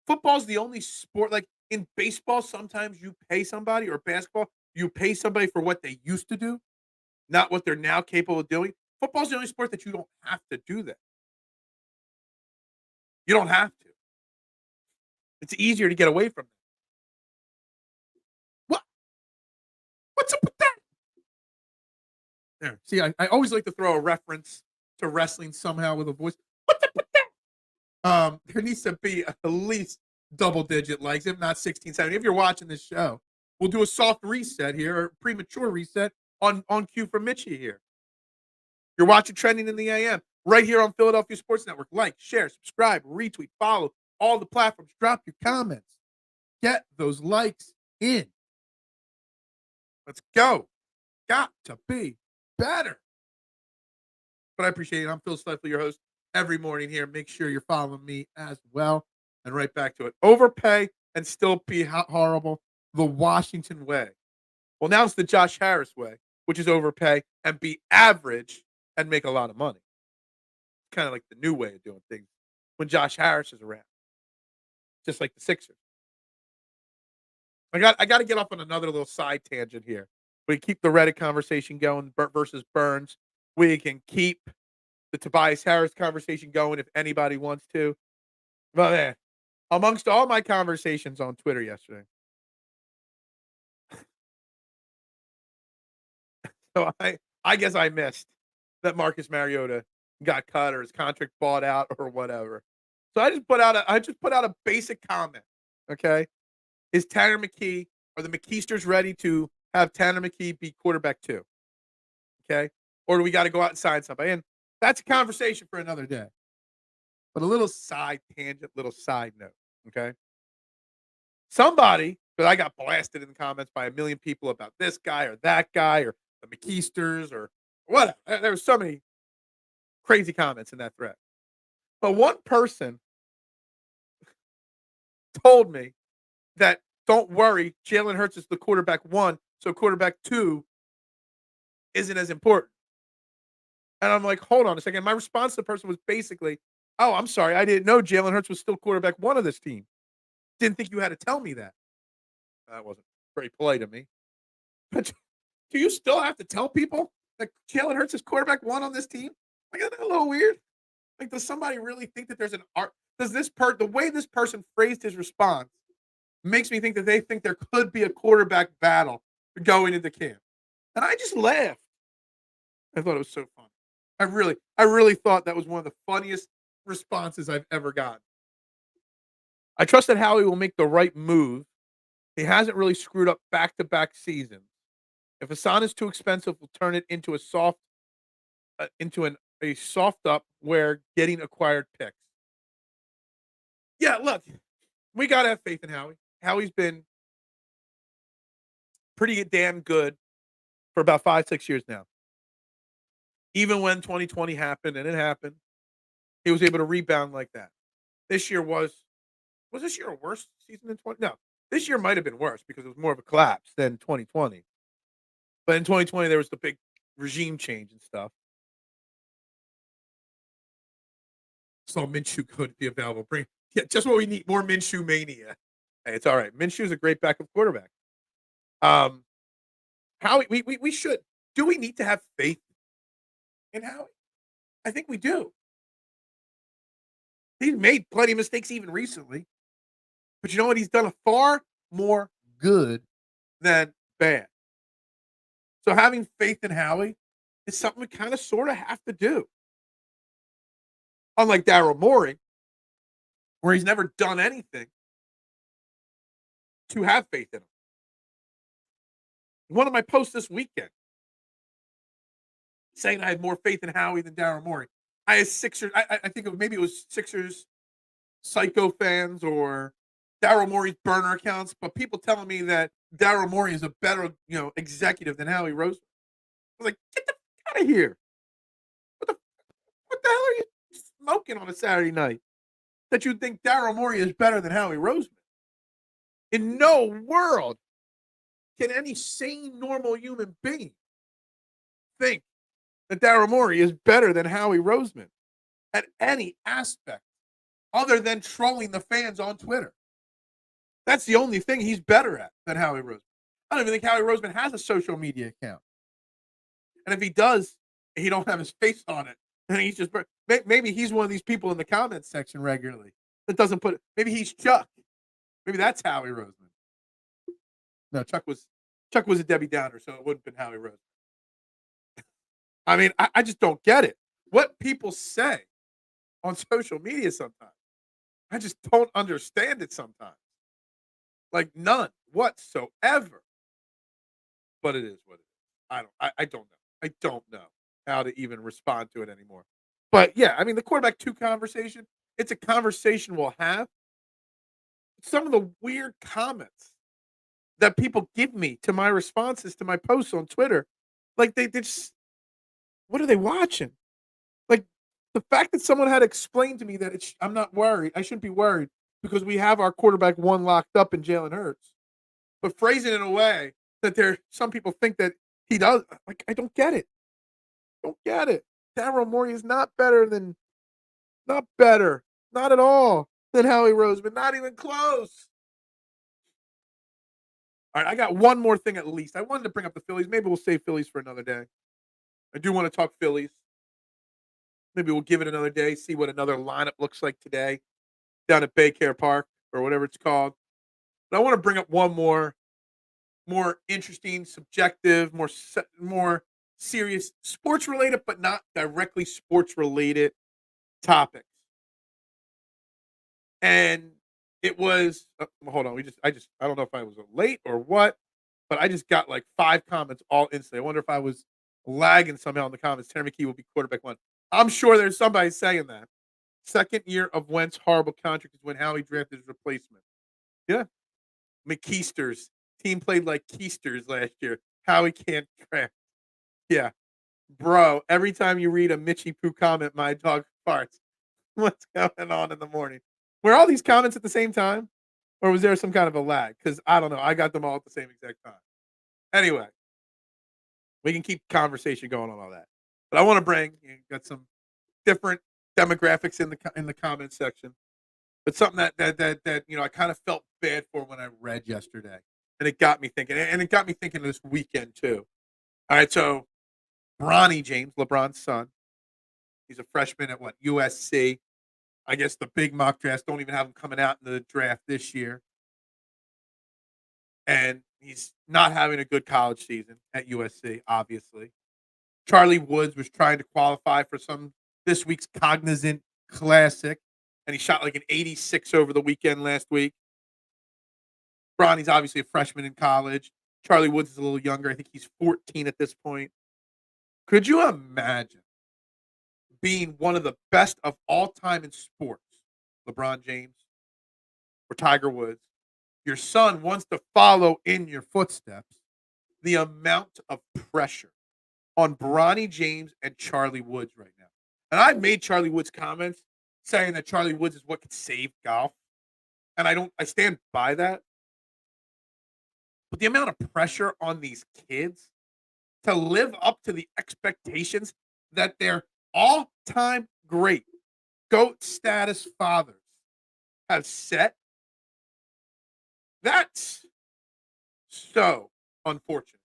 Football's the only sport, like in baseball, sometimes you pay somebody, or basketball, you pay somebody for what they used to do, not what they're now capable of doing. Football's the only sport that you don't have to do that. You don't have to. It's easier to get away from that. What? What's up with that? There. See, I always like to throw a reference to wrestling somehow with a voice. What's up with that? There needs to be at least double-digit likes, if not 16, 17. If you're watching this show, we'll do a soft reset here, or premature reset on cue for Mitchie here. You're watching Trending in the AM right here on Philadelphia Sports Network. Like, share, subscribe, retweet, follow all the platforms. Drop your comments. Get those likes in. Let's go. Got to be better. But I appreciate it. I'm Phil Stiefel, your host, every morning here. Make sure you're following me as well. And right back to it. Overpay and still be horrible. The Washington way. Well, now it's the Josh Harris way, which is overpay and be average and make a lot of money. It's kind of like the new way of doing things when Josh Harris is around. Just like the Sixers. I got to get off on another little side tangent here. We keep the Reddick conversation going, Burt versus Burns. We can keep the Tobias Harris conversation going if anybody wants to. But man, amongst all my conversations on Twitter yesterday, so I guess I missed that Marcus Mariota got cut or his contract bought out or whatever. So I just put out a basic comment. Okay, is Tanner McKee, are the McKeesters ready to have Tanner McKee be quarterback 2? Okay, or do we got to go out and sign somebody? And that's a conversation for another day. But a little side tangent, little side note. Okay, somebody, but I got blasted in the comments by a million people about this guy or that guy or the McKeesters or whatever. There were so many crazy comments in that thread. But one person told me that don't worry, Jalen Hurts is the quarterback 1, so quarterback 2 isn't as important. And I'm like, hold on a second. My response to the person was basically, oh, I'm sorry, I didn't know Jalen Hurts was still quarterback 1 of this team. Didn't think you had to tell me that. That wasn't very polite of me. But do you still have to tell people that Jalen Hurts is quarterback 1 on this team? Like, isn't that a little weird? Like, does somebody really think that there's an art? Does the way this person phrased his response makes me think that they think there could be a quarterback battle going into camp? And I just laughed. I thought it was so funny. I really thought that was one of the funniest responses I've ever gotten. I trust that Howie will make the right move. He hasn't really screwed up back-to-back seasons. If Haason is too expensive, we'll turn it into a soft up where getting acquired picks. Yeah, look, we got to have faith in Howie. Howie's been pretty damn good for about 5-6 years now. Even when 2020 happened, and it happened, he was able to rebound like that. This year was this year a worse season than 20? No, this year might have been worse because it was more of a collapse than 2020. But in 2020, there was the big regime change and stuff. So Minshew could be available. Just what we need, more Minshew mania. Hey, it's all right. Minshew's a great backup quarterback. Howie, we should. Do we need to have faith in Howie? I think we do. He's made plenty of mistakes even recently. But you know what? He's done a far more good than bad. So having faith in Howie is something we kind of sort of have to do. Unlike Daryl Morey, where he's never done anything to have faith in him. One of my posts this weekend saying I had more faith in Howie than Daryl Morey. I had Sixers. I think maybe it was Sixers psycho fans or Daryl Morey's burner accounts, but people telling me that Daryl Morey is a better, executive than Howie Roseman. I was like, get the fuck out of here. What the hell are you smoking on a Saturday night that you think Daryl Morey is better than Howie Roseman? In no world can any sane, normal human being think that Daryl Morey is better than Howie Roseman at any aspect other than trolling the fans on Twitter? That's the only thing he's better at than Howie Roseman. I don't even think Howie Roseman has a social media account. And if he does, he don't have his face on it. And he's just maybe he's one of these people in the comments section regularly that doesn't put. Maybe he's Chuck. Maybe that's Howie Roseman. No, Chuck was a Debbie Downer, so it wouldn't have been Howie Roseman. I mean, I just don't get it. What people say on social media sometimes, I just don't understand it sometimes. Like none whatsoever. But it is what it is. I don't know. I don't know how to even respond to it anymore. But yeah, I mean, the quarterback 2 conversation, it's a conversation we'll have. Some of the weird comments that people give me to my responses to my posts on Twitter, like they just, what are they watching? Like the fact that someone had explained to me that I'm not worried, I shouldn't be worried because we have our quarterback 1 locked up in Jalen Hurts, but phrasing it in a way that some people think that he does. Like I don't get it. Don't get it. Daryl Morey is not better, not at all than Howie Roseman. Not even close. All right, I got one more thing at least. I wanted to bring up the Phillies. Maybe we'll save Phillies for another day. I do want to talk Phillies. Maybe we'll give it another day, see what another lineup looks like today down at Baycare Park or whatever it's called. But I want to bring up one more interesting, subjective, more serious, sports related, but not directly sports related topics. And it was hold on, I don't know if I was late or what, but I just got like 5 comments all instantly. I wonder if I was lagging somehow in the comments. Terry McKee will be quarterback 1. I'm sure there's somebody saying that. Second year of Wentz horrible contract is when Howie drafted his replacement. Yeah. McKeisters. Team played like Keisters last year. Howie can't draft. Yeah. Bro, every time you read a Mitchie Poo comment, my dog farts. What's going on in the morning? Were all these comments at the same time? Or was there some kind of a lag? Because I don't know. I got them all at the same exact time. Anyway, we can keep conversation going on all that. But I want to got some different demographics in the comment section. But something that I kind of felt bad for when I read yesterday. And it got me thinking. And it got me thinking this weekend too. All right, so Bronny James, LeBron's son. He's a freshman at USC. I guess the big mock drafts don't even have him coming out in the draft this year. And he's not having a good college season at USC, obviously. Charlie Woods was trying to qualify for this week's Cognizant Classic, and he shot like an 86 over the weekend last week. Bronny's obviously a freshman in college. Charlie Woods is a little younger. I think he's 14 at this point. Could you imagine being one of the best of all time in sports, LeBron James or Tiger Woods? Your son wants to follow in your footsteps. The amount of pressure on Bronny James and Charlie Woods right now. And I've made Charlie Woods comments saying that Charlie Woods is what could save golf. And I stand by that. But the amount of pressure on these kids to live up to the expectations that their all-time great GOAT status fathers have set, that's so unfortunate.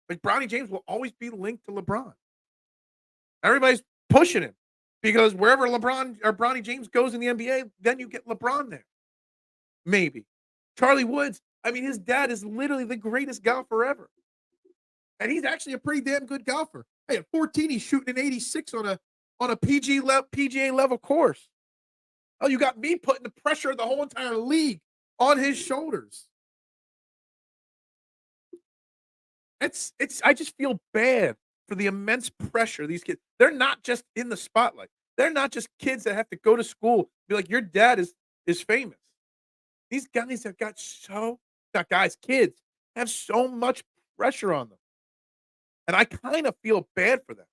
Like Bronny James will always be linked to LeBron. Everybody's pushing him because wherever LeBron or Bronny James goes in the NBA, then you get LeBron there. Maybe. Charlie Woods, I mean, his dad is literally the greatest golfer ever. And he's actually a pretty damn good golfer. Hey, at 14, he's shooting an 86 on a PGA level course. Oh, you got me putting the pressure of the whole entire league on his shoulders. I just feel bad for the immense pressure these kids. They're not just in the spotlight. They're not just kids that have to go to school, be like, your dad is famous. These guys have kids have so much pressure on them. And I kind of feel bad for them.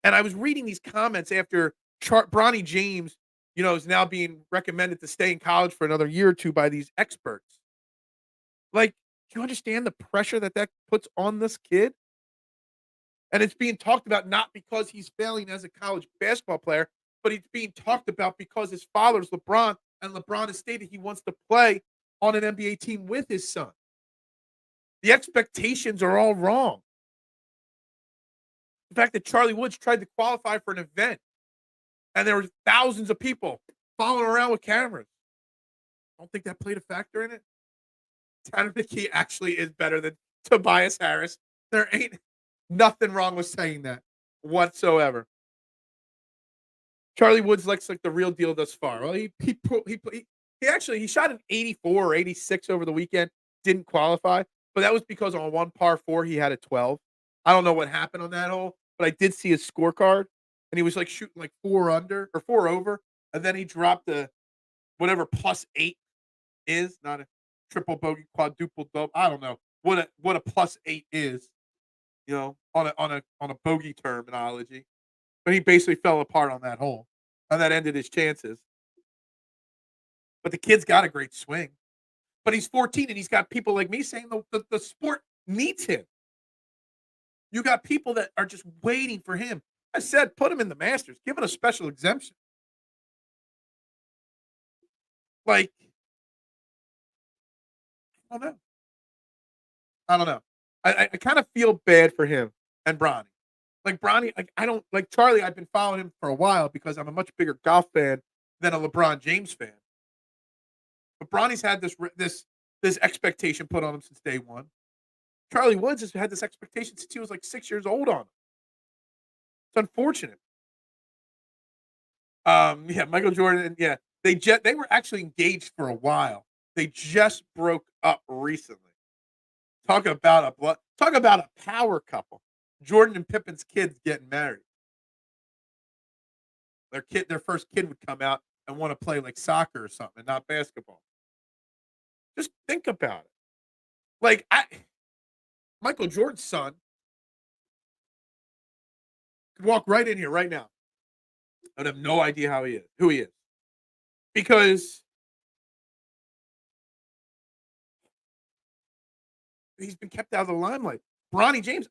And I was reading these comments after Bronny James, is now being recommended to stay in college for another year or two by these experts. Like, Do you understand the pressure that puts on this kid? And it's being talked about not because he's failing as a college basketball player, but he's being talked about because his father's LeBron, and LeBron has stated he wants to play on an NBA team with his son. The expectations are all wrong. The fact that Charlie Woods tried to qualify for an event and there were thousands of people following around with cameras. I don't think that played a factor in it. Tanner McKee actually is better than Tobias Harris. There ain't nothing wrong with saying that whatsoever. Charlie Woods looks like the real deal thus far. Well, he shot an 84 or 86 over the weekend, didn't qualify, but that was because on one par 4 he had a 12. I don't know what happened on that hole, but I did see his scorecard, and he was like shooting like 4 under or 4 over, and then he dropped a whatever +8 is, not a triple bogey, quadruple double. I don't know what a +8 is, on a bogey terminology. But he basically fell apart on that hole, and that ended his chances. But the kid's got a great swing. But he's 14, and he's got people like me saying the sport needs him. You got people that are just waiting for him. I said, put him in the Masters. Give it a special exemption. Like, I don't know. I kind of feel bad for him and Bronny. Like Bronny, I don't like Charlie. I've been following him for a while because I'm a much bigger golf fan than a LeBron James fan. But Bronny's had this expectation put on him since day one. Charlie Woods has had this expectation since he was like 6 years old on him. It's unfortunate. Yeah, Michael Jordan. Yeah, they were actually engaged for a while. They just broke up recently. Talk about a power couple. Jordan and Pippen's kids getting married. Their first kid would come out and want to play like soccer or something, and not basketball. Just think about it. Like Michael Jordan's son could walk right in here right now. I would have no idea who he is, because he's been kept out of the limelight. Bronny James,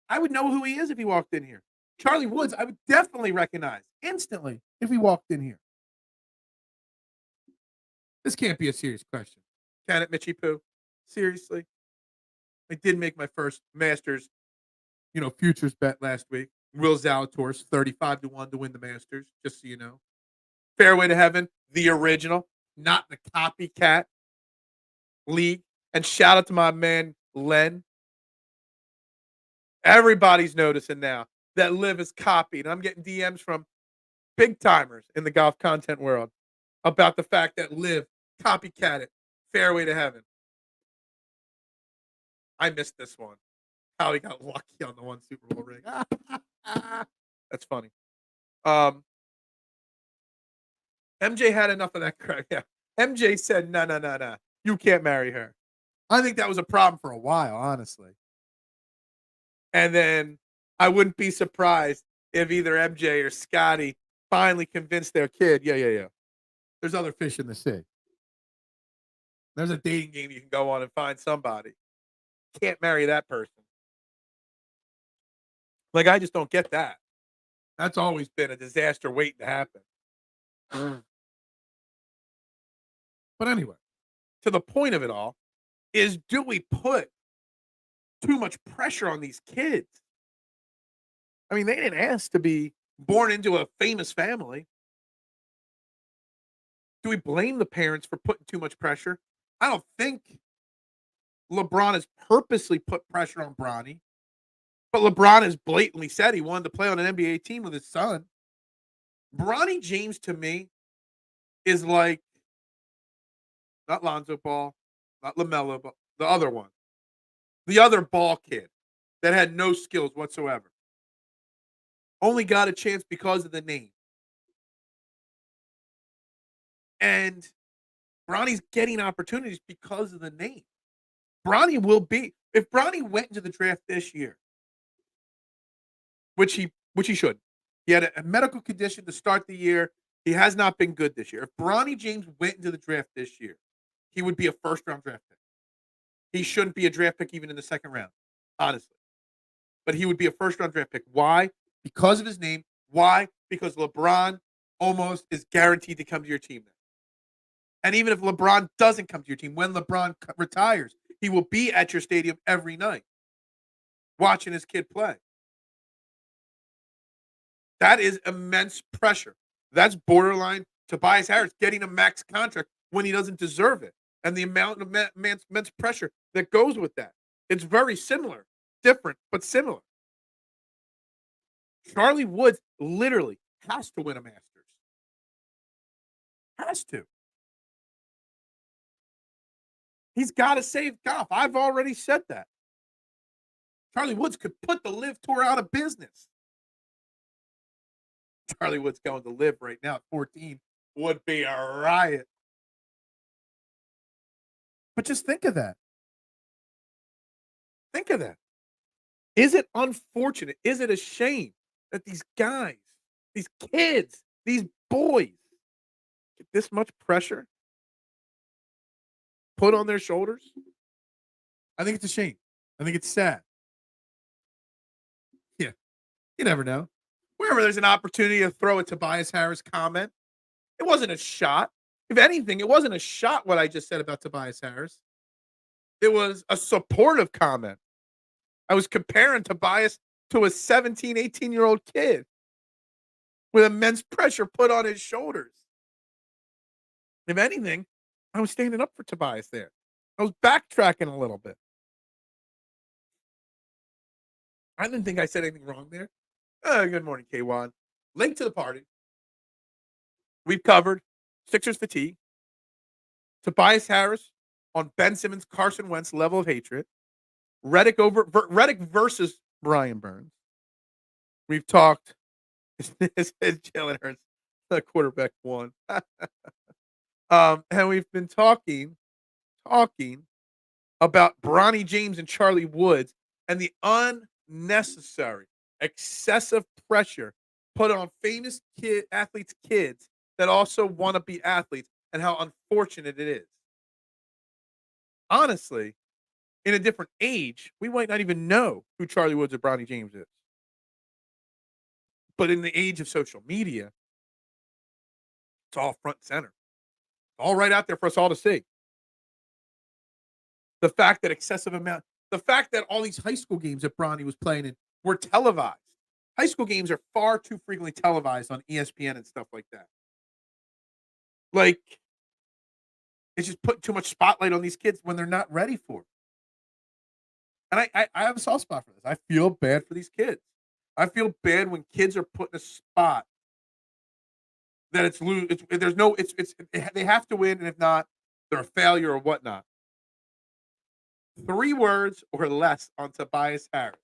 I would know who he is if he walked in here. Charlie Woods, I would definitely recognize instantly if he walked in here. This can't be a serious question. Can it, Mitchie Poo? Seriously? I did make my first Masters, futures bet last week. Will Zalatoris, 35-1 to win the Masters, just so you know. Fairway to Heaven, the original, not the copycat league. And shout out to my man, Len. Everybody's noticing now that Liv is copied. I'm getting DMs from big timers in the golf content world about the fact that Liv copycatted Fairway to Heaven. I missed this one. Howie got lucky on the one Super Bowl ring. That's funny. MJ had enough of that crap. Yeah. MJ said, no. You can't marry her. I think that was a problem for a while, honestly. And then I wouldn't be surprised if either MJ or Scotty finally convinced their kid, yeah. There's other fish in the sea. There's a dating game you can go on and find somebody. Can't marry that person. Like, I just don't get that. That's always been a disaster waiting to happen. But anyway, to the point of it all is, do we put too much pressure on these kids? I mean, they didn't ask to be born into a famous family. Do we blame the parents for putting too much pressure? I don't think LeBron has purposely put pressure on Bronny, but LeBron has blatantly said he wanted to play on an NBA team with his son. Bronny James, to me, is like, not Lonzo Ball, not LaMelo, but the other one. The other Ball kid that had no skills whatsoever. Only got a chance because of the name. And Bronny's getting opportunities because of the name. Bronny will be, if Bronny went into the draft this year, which he should. He had a medical condition to start the year. He has not been good this year. If Bronny James went into the draft this year, he would be a first-round draft pick. he shouldn't be a draft pick even in the second round, honestly. But he would be a first-round draft pick. Why? Because of his name. Why? Because LeBron almost is guaranteed to come to your team now. And even if LeBron doesn't come to your team, when LeBron retires, he will be at your stadium every night watching his kid play. That is immense pressure. That's borderline Tobias Harris getting a max contract when he doesn't deserve it. And the amount of immense pressure that goes with that. It's very similar. Different, but similar. Charlie Woods literally has to win a Masters. Has to. He's got to save golf. I've already said that. Charlie Woods could put the LIV Tour out of business. Charlie Woods going to LIV right now at 14 would be a riot. But just think of that. Think of that. Is it unfortunate? Is it a shame that these guys, these kids, these boys get this much pressure put on their shoulders? I think it's a shame. I think it's sad. Yeah. You never know. Wherever there's an opportunity to throw a Tobias Harris comment, it wasn't a shot. If anything, it wasn't a shot what I just said about Tobias Harris. It was a supportive comment. I was comparing Tobias to a 17, 18-year-old kid with immense pressure put on his shoulders. If anything, I was standing up for Tobias there. I was backtracking a little bit. I didn't think I said anything wrong there. Good morning, K1. Link to the party. We've covered Sixers fatigue. Tobias Harris on Ben Simmons, Carson Wentz level of hatred. Reddick versus Brian Burns. We've talked. Jalen Hurts, the quarterback one. And we've been talking about Bronny James and Charlie Woods and the unnecessary, excessive pressure put on famous athletes' kids that also want to be athletes, and how unfortunate it is. Honestly, in a different age, we might not even know who Charlie Woods or Bronny James is. But in the age of social media, it's all front and center. All right out there for us all to see. The fact that all these high school games that Bronny was playing in were televised. High school games are far too frequently televised on ESPN and stuff like that. Like, it's just putting too much spotlight on these kids when they're not ready for it. And I have a soft spot for this. I feel bad for these kids. I feel bad when kids are put in a spot that they have to win, and if not, they're a failure or whatnot. 3 words or less on Tobias Harris.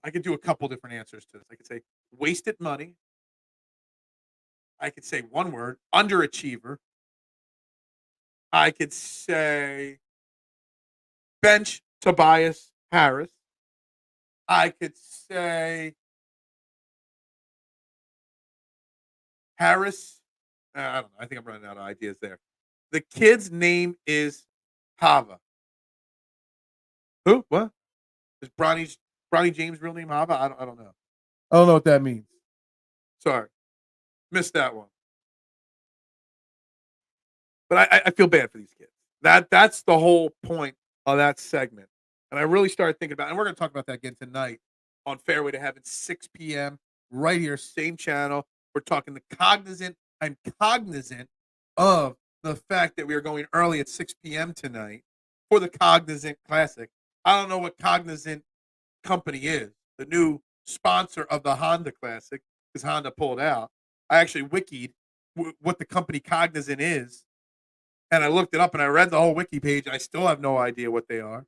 I could do a couple different answers to this. I could say wasted money. I could say one word, underachiever. I could say bench Tobias Harris. I could say Harris. I don't know. I think I'm running out of ideas there. The kid's name is Hava. Who? What? Is Bronny James' real name Hava? I don't know. I don't know what that means. Sorry. Missed that one. But I feel bad for these kids. That's the whole point of that segment. And I really started thinking about it. And we're going to talk about that again tonight on Fairway to Heaven, 6 p.m. right here, same channel. We're talking the cognizant. I'm cognizant of the fact that we are going early at 6 p.m. tonight for the Cognizant Classic. I don't know what Cognizant company is, the new sponsor of the Honda Classic, because Honda pulled out. I actually wikied what the company Cognizant is, and I looked it up, and I read the whole wiki page. I still have no idea what they are.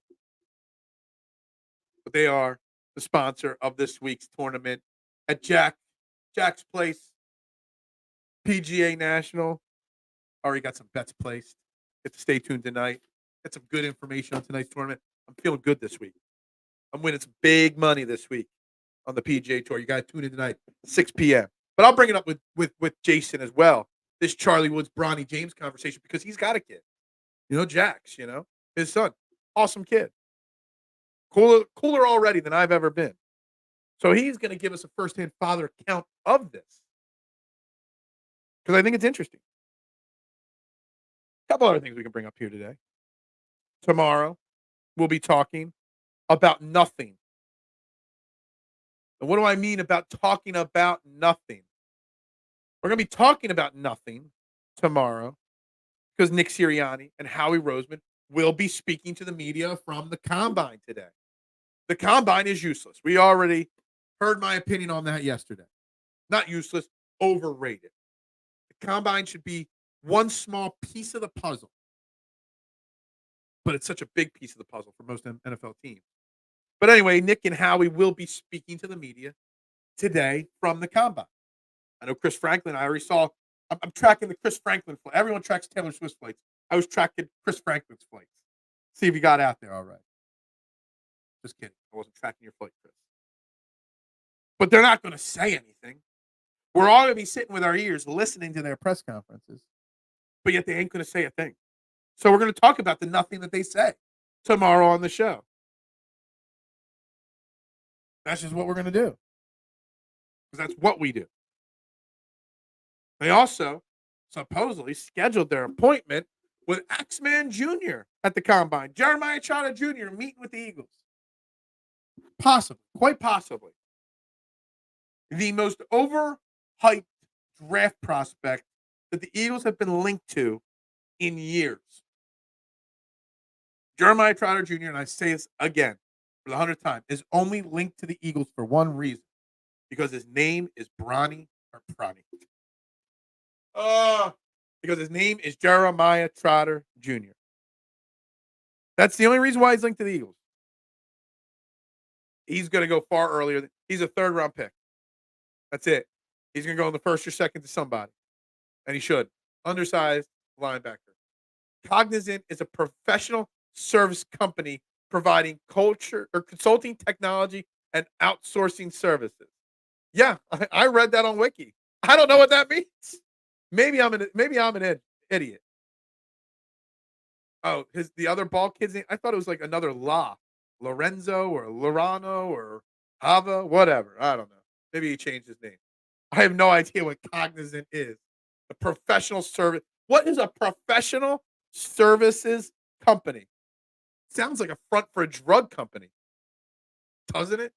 But they are the sponsor of this week's tournament at Jack's Place, PGA National. Already got some bets placed. Get to stay tuned tonight. Get some good information on tonight's tournament. I'm feeling good this week. I'm winning some big money this week on the PGA Tour. You got to tune in tonight, 6 p.m. But I'll bring it up with Jason as well. This Charlie Woods, Bronny James conversation, because he's got a kid. Jax, his son. Awesome kid. Cooler already than I've ever been. So he's going to give us a firsthand father account of this. Because I think it's interesting. A couple other things we can bring up here today. Tomorrow, we'll be talking about nothing. And what do I mean about talking about nothing? We're going to be talking about nothing tomorrow because Nick Sirianni and Howie Roseman will be speaking to the media from the Combine today. The Combine is useless. We already heard my opinion on that yesterday. Not useless, overrated. The Combine should be one small piece of the puzzle. But it's such a big piece of the puzzle for most NFL teams. But anyway, Nick and Howie will be speaking to the media today from the Combine. I know Chris Franklin, I already saw, I'm tracking the Chris Franklin flight. Everyone tracks Taylor Swift's flights. I was tracking Chris Franklin's flights. See if he got out there all right. Just kidding. I wasn't tracking your flight, Chris. But they're not going to say anything. We're all going to be sitting with our ears listening to their press conferences. But yet they ain't going to say a thing. So we're going to talk about the nothing that they say tomorrow on the show. That's just what we're going to do. Because that's what we do. They also supposedly scheduled their appointment with X-Man Jr. at the Combine. Jeremiah Trotter Jr. meeting with the Eagles. Possibly. Quite possibly. The most overhyped draft prospect that the Eagles have been linked to in years. Jeremiah Trotter Jr., and I say this again for the 100th time, is only linked to the Eagles for one reason. Because his name is Bronny. Because his name is Jeremiah Trotter Jr. That's the only reason why he's linked to the Eagles. He's going to go far earlier. He's a third-round pick. That's it. He's going to go in the first or second to somebody. And he should. Undersized linebacker. Cognizant is a professional service company providing culture or consulting technology and outsourcing services. Yeah, I read that on Wiki. I don't know what that means. Maybe I'm an idiot. Oh, the other ball kid's name, I thought it was like another Lorenzo or Lorano or Ava, whatever. I don't know. Maybe he changed his name. I have no idea what Cognizant is. A professional service. What is a professional services company? Sounds like a front for a drug company. Doesn't it?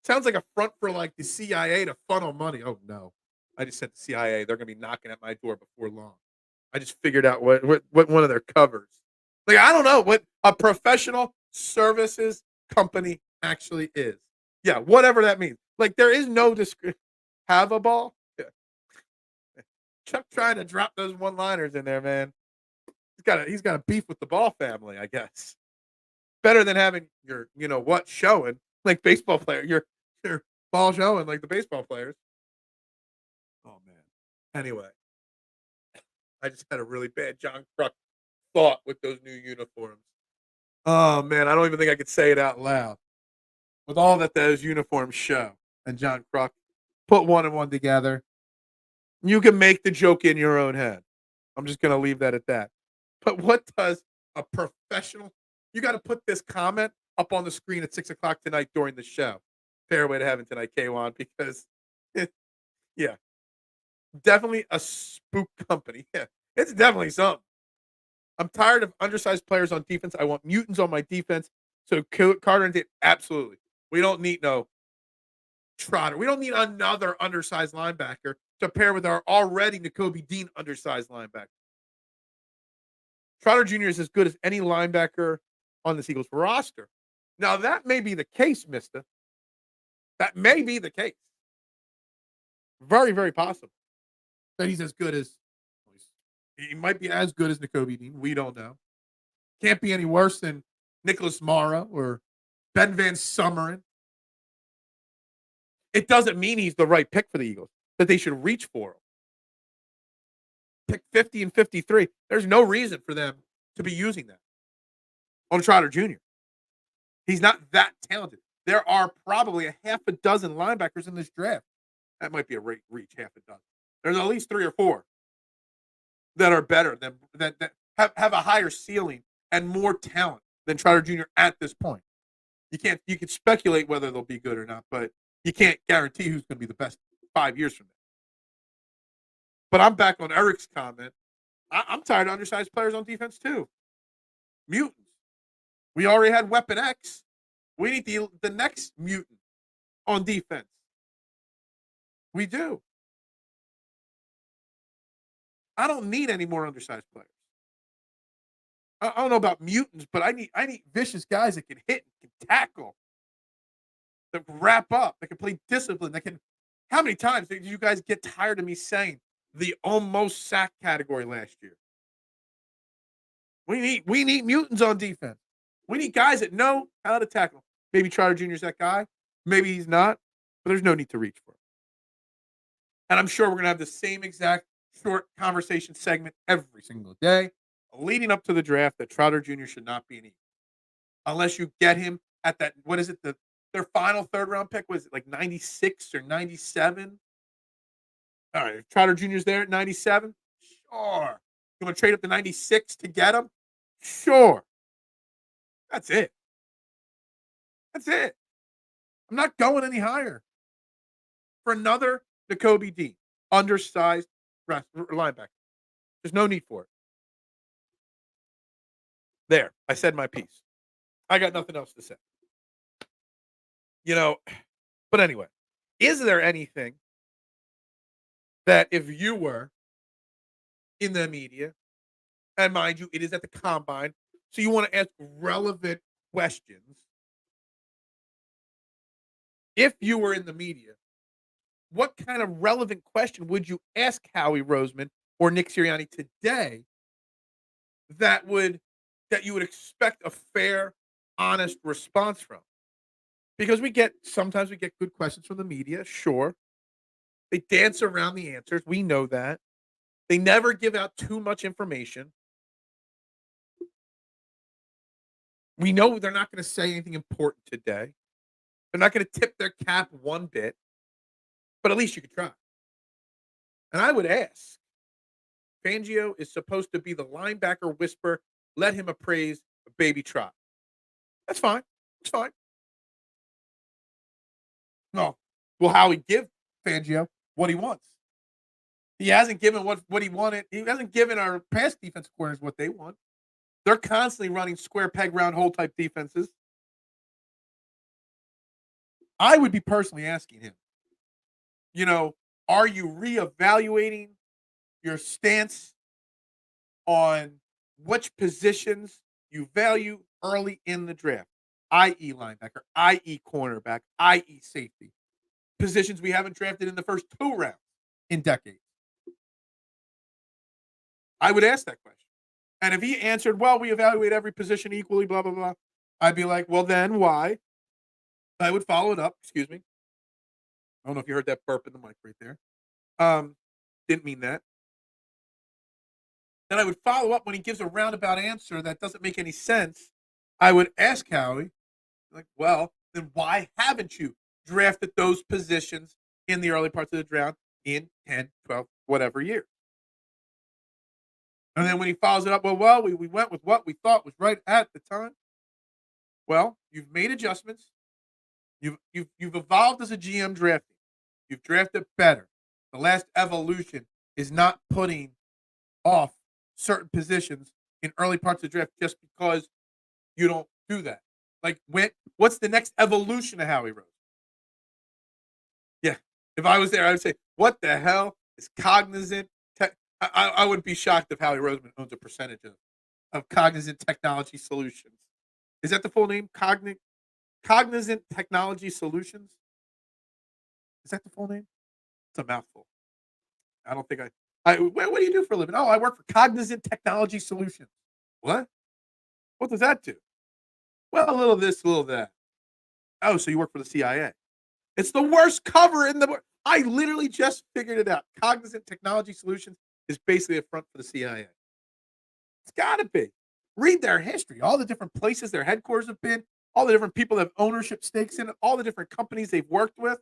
Sounds like a front for like the CIA to funnel money. Oh no. I just said the CIA. They're going to be knocking at my door before long. I just figured out what one of their covers. Like, I don't know what a professional services company actually is. Yeah, whatever that means. Like, there is no have a ball? Yeah. Chuck trying to drop those one-liners in there, man. He's got a beef with the Ball family, I guess. Better than having your, showing, like baseball player, your ball showing like the baseball players. Oh, man. Anyway, I just had a really bad John Kruk thought with those new uniforms. Oh, man, I don't even think I could say it out loud. With all that those uniforms show, and John Kruk put one and one together, you can make the joke in your own head. I'm just going to leave that at that. But what does a professional... You got to put this comment up on the screen at 6 o'clock tonight during the show. Fairway to heaven tonight, K1, because, yeah, definitely a spook company. Yeah, it's definitely something. I'm tired of undersized players on defense. I want mutants on my defense. So Carter and Dave, absolutely. We don't need no Trotter. We don't need another undersized linebacker to pair with our already Nakobe Dean undersized linebacker. Trotter Jr. is as good as any linebacker on this Eagles roster. Now, that may be the case, mister. That may be the case. Very, very possible. That he's as good as... He might be as good as Nakobe Dean. We don't know. Can't be any worse than Nicholas Mara or Ben Van Summeren. It doesn't mean he's the right pick for the Eagles, that they should reach for him. Pick 50 and 53. There's no reason for them to be using that on Trotter Jr. He's not that talented. There are probably a half a dozen linebackers in this draft. That might be a reach, half a dozen. There's at least 3 or 4 that are better than that have a higher ceiling and more talent than Trotter Jr. at this point. You can speculate whether they'll be good or not, but you can't guarantee who's going to be the best 5 years from now. But I'm back on Eric's comment. I'm tired of undersized players on defense too. Mutants. We already had Weapon X. We need the next mutant on defense. We do. I don't need any more undersized players. I don't know about mutants, but I need vicious guys that can hit, can tackle, that can wrap up, that can play discipline, that can. How many times did you guys get tired of me saying the almost sack category last year? We need mutants on defense. We need guys that know how to tackle. Maybe Trotter Jr. is that guy. Maybe he's not, but there's no need to reach for it. And I'm sure we're going to have the same exact short conversation segment every single day leading up to the draft that Trotter Jr. should not be an Eagle. Unless you get him at that, what is it, their final third-round pick, was it like 96 or 97? All right, if Trotter Jr.'s there at 97, sure. You want to trade up to 96 to get him? Sure. That's it. That's it. I'm not going any higher for another Nakobe Dean, undersized linebacker. There's no need for it. There, I said my piece. I got nothing else to say. But anyway, is there anything that if you were in the media, and mind you, it is at the combine, so you want to ask relevant questions. If you were in the media, what kind of relevant question would you ask Howie Roseman or Nick Sirianni today that you would expect a fair, honest response from? Because sometimes we get good questions from the media, sure. They dance around the answers. We know that. They never give out too much information. We know they're not going to say anything important today. They're not going to tip their cap one bit. But at least you could try. And I would ask, Fangio is supposed to be the linebacker whisperer. Let him appraise a baby trot. That's fine. It's fine. No. Will Howie give Fangio what he wants? He hasn't given what he wanted. He hasn't given our past defensive coordinators what they want. They're constantly running square peg round hole type defenses. I would be personally asking him, are you reevaluating your stance on which positions you value early in the draft, i.e. linebacker, i.e. cornerback, i.e. safety, positions we haven't drafted in the first 2 rounds in decades? I would ask that question. And if he answered, well, we evaluate every position equally, blah, blah, blah, I'd be like, well, then why? I would follow it up. Excuse me. I don't know if you heard that burp in the mic right there. Didn't mean that. Then I would follow up when he gives a roundabout answer that doesn't make any sense. I would ask Howie, like, well, then why haven't you drafted those positions in the early parts of the draft in 10, 12, whatever year? And then when he follows it up, well, we went with what we thought was right at the time. Well, you've made adjustments. You've evolved as a GM drafting. You've drafted better. The last evolution is not putting off certain positions in early parts of the draft just because you don't do that. Like, what's the next evolution of Howie Rose? Yeah, if I was there, I would say, what the hell is cognizant? I wouldn't be shocked if Howie Roseman owns a percentage of Cognizant Technology Solutions. Is that the full name? Cognizant Technology Solutions? Is that the full name? It's a mouthful. I don't think what do you do for a living? Oh, I work for Cognizant Technology Solutions. What? What does that do? Well, a little of this, a little of that. Oh, so you work for the CIA. It's the worst cover in the world. I literally just figured it out. Cognizant Technology Solutions is basically a front for the CIA. It's got to be. Read their history, all the different places their headquarters have been, all the different people that have ownership stakes in it, all the different companies they've worked with.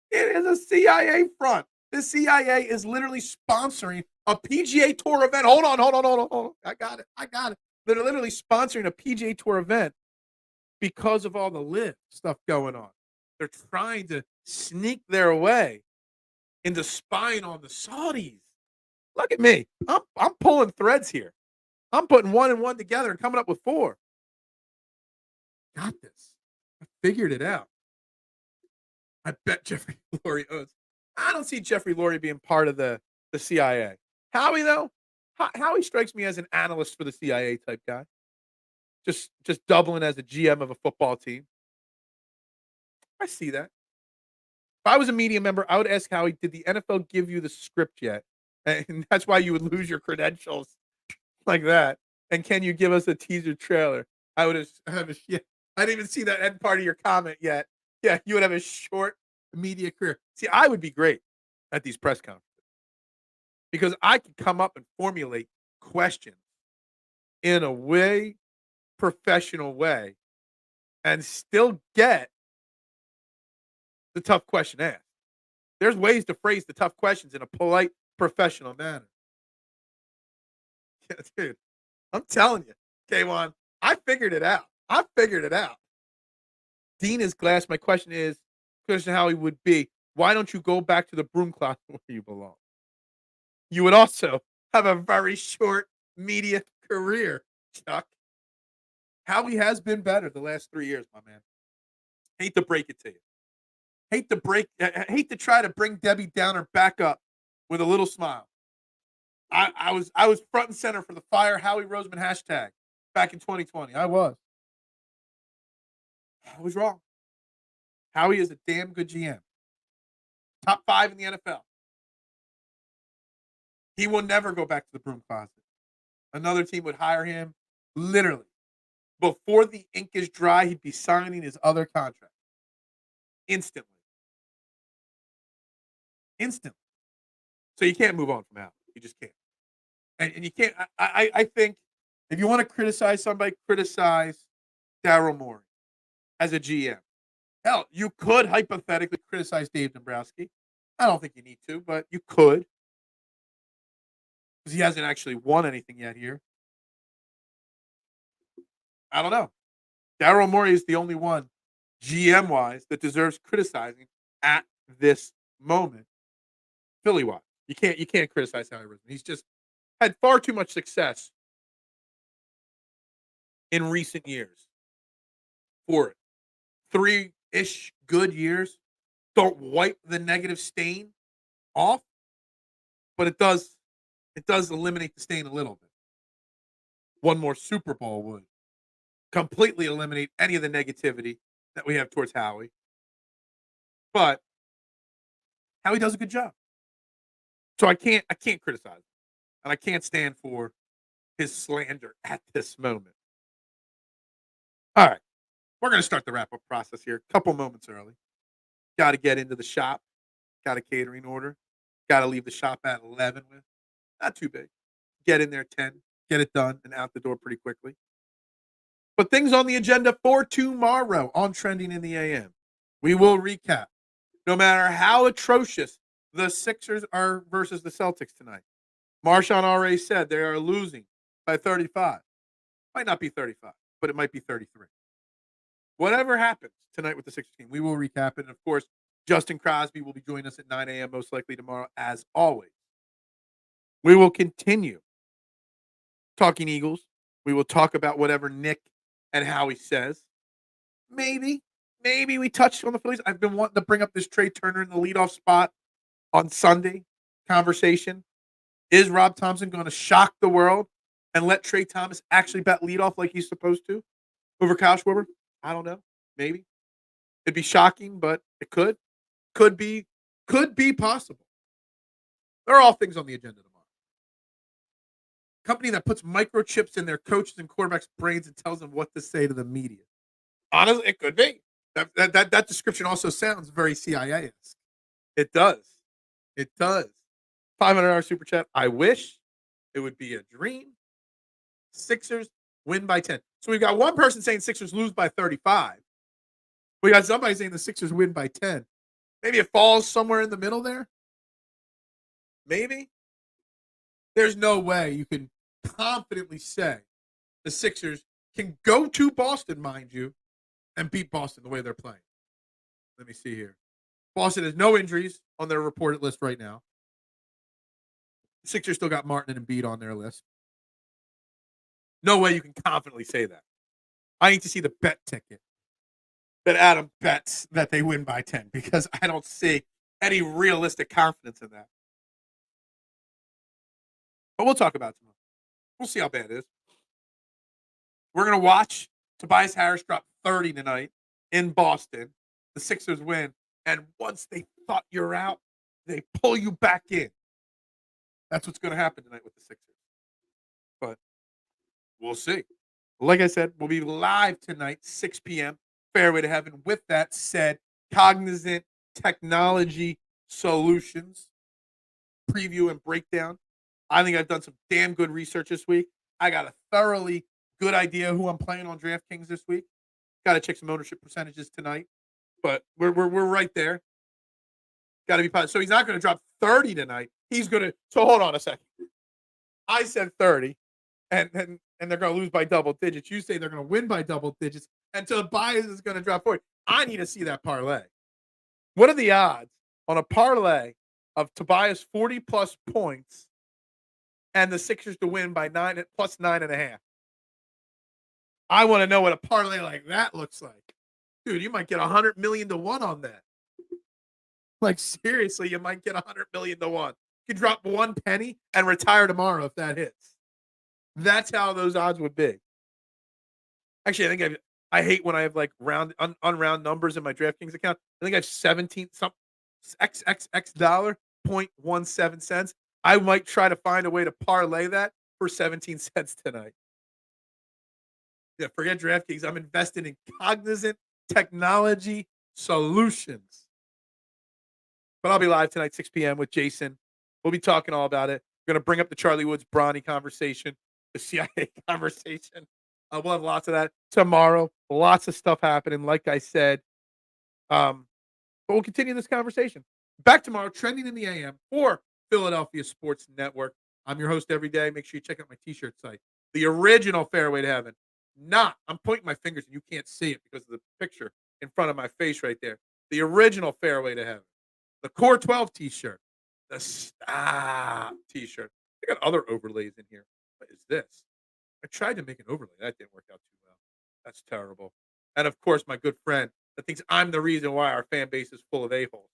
It is a CIA front. The CIA is literally sponsoring A PGA Tour event. Hold on. I got it. They're literally sponsoring a PGA Tour event because of all the live stuff going on. They're trying to sneak their way into spying on the Saudis. Look at me. I'm pulling threads here. I'm putting one and one together and coming up with four. Got this. I figured it out. I bet Jeffrey Lurie owns. I don't see Jeffrey Lurie being part of the CIA. Howie, though, Howie strikes me as an analyst for the CIA type guy. Just doubling as a GM of a football team. I see that. If I was a media member, I would ask Howie, did the NFL give you the script yet? And that's why you would lose your credentials like that. And can you give us a teaser trailer? I would have yeah, I didn't even see that end part of your comment yet. Yeah, you would have a short media career. See, I would be great at these press conferences because I could come up and formulate questions in a way professional way and still get the tough question asked. There's ways to phrase the tough questions in a polite, professional manner. Yeah, dude, I'm telling you, K1, I figured it out. Dean is glass. My question is, question Howie would be, why don't you go back to the broom closet where you belong? You would also have a very short media career, Chuck. Howie has been better the last 3 years, my man. Hate to break it to you. Hate to try to bring Debbie Downer back up with a little smile. I was front and center for the Fire Howie Roseman hashtag back in 2020. I was wrong. Howie is a damn good GM. Top 5 in the NFL. He will never go back to the broom closet. Another team would hire him literally. Before the ink is dry, he'd be signing his other contract. Instantly. So you can't move on from Howie. You just can't. And you can't. I think if you want to criticize somebody, criticize Daryl Morey as a GM. Hell, you could hypothetically criticize Dave Dombrowski. I don't think you need to, but you could. Because he hasn't actually won anything yet here. I don't know. Daryl Morey is the only one, GM-wise, that deserves criticizing at this moment, Philly-wise. You can't criticize Howie Roseman. He's just had far too much success in recent years for it. 3-ish good years don't wipe the negative stain off, but it does eliminate the stain a little bit. One more Super Bowl would completely eliminate any of the negativity that we have towards Howie. But Howie does a good job. So I can't criticize him. And I can't stand for his slander at this moment. All right. We're going to start the wrap-up process here. A couple moments early. Got to get into the shop. Got a catering order. Got to leave the shop at 11 with. Not too big. Get in there 10. Get it done and out the door pretty quickly. But things on the agenda for tomorrow on Trending in the AM. We will recap. No matter how atrocious the Sixers are versus the Celtics tonight. Marshawn already said they are losing by 35. Might not be 35, but it might be 33. Whatever happens tonight with the Sixers team, we will recap it. And, of course, Justin Crosby will be joining us at 9 a.m. most likely tomorrow, as always. We will continue talking Eagles. We will talk about whatever Nick and Howie says. Maybe we touched on the Phillies. I've been wanting to bring up this Trey Turner in the leadoff spot on Sunday conversation. Is Rob Thompson going to shock the world and let Trey Thomas actually bet leadoff like he's supposed to over Kyle Schwarber? I don't know. Maybe. It'd be shocking, but it could. Could be possible. There are all things on the agenda tomorrow. Company that puts microchips in their coaches and quarterbacks' brains and tells them what to say to the media. Honestly, it could be. That description also sounds very CIA-esque. It does. $500 super chat. I wish it would be a dream. Sixers win by 10. So we've got one person saying Sixers lose by 35. We got somebody saying the Sixers win by 10. Maybe it falls somewhere in the middle there. Maybe. There's no way you can confidently say the Sixers can go to Boston, mind you, and beat Boston the way they're playing. Let me see here. Boston has no injuries on their reported list right now. The Sixers still got Martin and Embiid on their list. No way you can confidently say that. I need to see the bet ticket that Adam bets that they win by 10 because I don't see any realistic confidence in that. But we'll talk about it tomorrow. We'll see how bad it is. We're going to watch Tobias Harris drop 30 tonight in Boston. The Sixers win. And once they thought you're out, they pull you back in. That's what's going to happen tonight with the Sixers. But we'll see. Like I said, we'll be live tonight, 6 p.m., Fairway to Heaven. With that said, Cognizant Technology Solutions preview and breakdown. I think I've done some damn good research this week. I got a thoroughly good idea who I'm playing on DraftKings this week. Got to check some ownership percentages tonight, but we're right there. Got to be positive. So he's not going to drop 30 tonight. He's going to. So hold on a second. I said 30, and they're going to lose by double digits. You say they're going to win by double digits, and Tobias is going to drop 40. I need to see that parlay. What are the odds on a parlay of Tobias 40 plus points and the Sixers to win by plus 9.5? I want to know what a parlay like that looks like. Dude, you might get 100 million to 1 on that. Like, seriously, you might get 100 million to 1. You could drop 1 penny and retire tomorrow if that hits. That's how those odds would be. Actually, I think I hate when I have like unround numbers in my DraftKings account. I think I have 17 some XXX dollar 0.17 cents. I might try to find a way to parlay that for 17 cents tonight. Yeah, forget DraftKings. I'm invested in Cognizant Technology Solutions. But I'll be live tonight, 6 p.m. with Jason. We'll be talking all about it. We're going to bring up the Charlie Woods Bronny conversation, the CIA conversation. We'll have lots of that tomorrow. Lots of stuff happening, like I said. But we'll continue this conversation. Back tomorrow, Trending in the AM for Philadelphia Sports Network. I'm your host every day. Make sure you check out my T-shirt site. The original Fairway to Heaven. I'm pointing my fingers and you can't see it because of the picture in front of my face right there. The original Fairway to Heaven. The Core 12 T-shirt. The Stop T-shirt. I got other overlays in here. What is this? I tried to make an overlay. That didn't work out too well. That's terrible. And, of course, my good friend that thinks I'm the reason why our fan base is full of a-holes.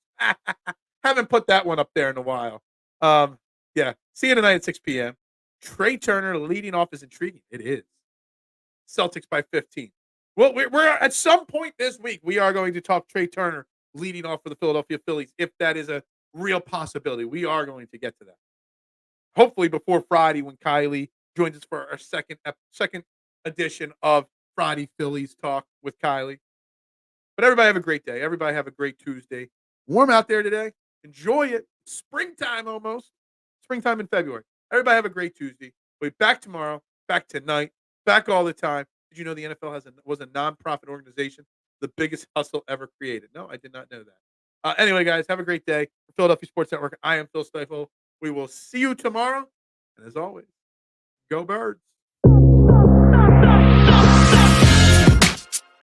Haven't put that one up there in a while. Yeah. See you tonight at 6 p.m. Trey Turner leading off is intriguing. It is. Celtics by 15. Well, we're at some point this week, we are going to talk Trey Turner leading off for the Philadelphia Phillies. If that is a real possibility, we are going to get to that. Hopefully before Friday when Kylie joins us for our second edition of Friday Phillies Talk with Kylie. But everybody have a great day. Everybody have a great Tuesday. Warm out there today. Enjoy it. Springtime almost. Springtime in February. Everybody have a great Tuesday. We'll be back tomorrow, back tonight, back all the time. Did you know the NFL was a nonprofit organization, the biggest hustle ever created? No, I did not know that. Anyway, guys, have a great day. For Philadelphia Sports Network, I am Phil Stiefel. We will see you tomorrow. And as always, go Birds.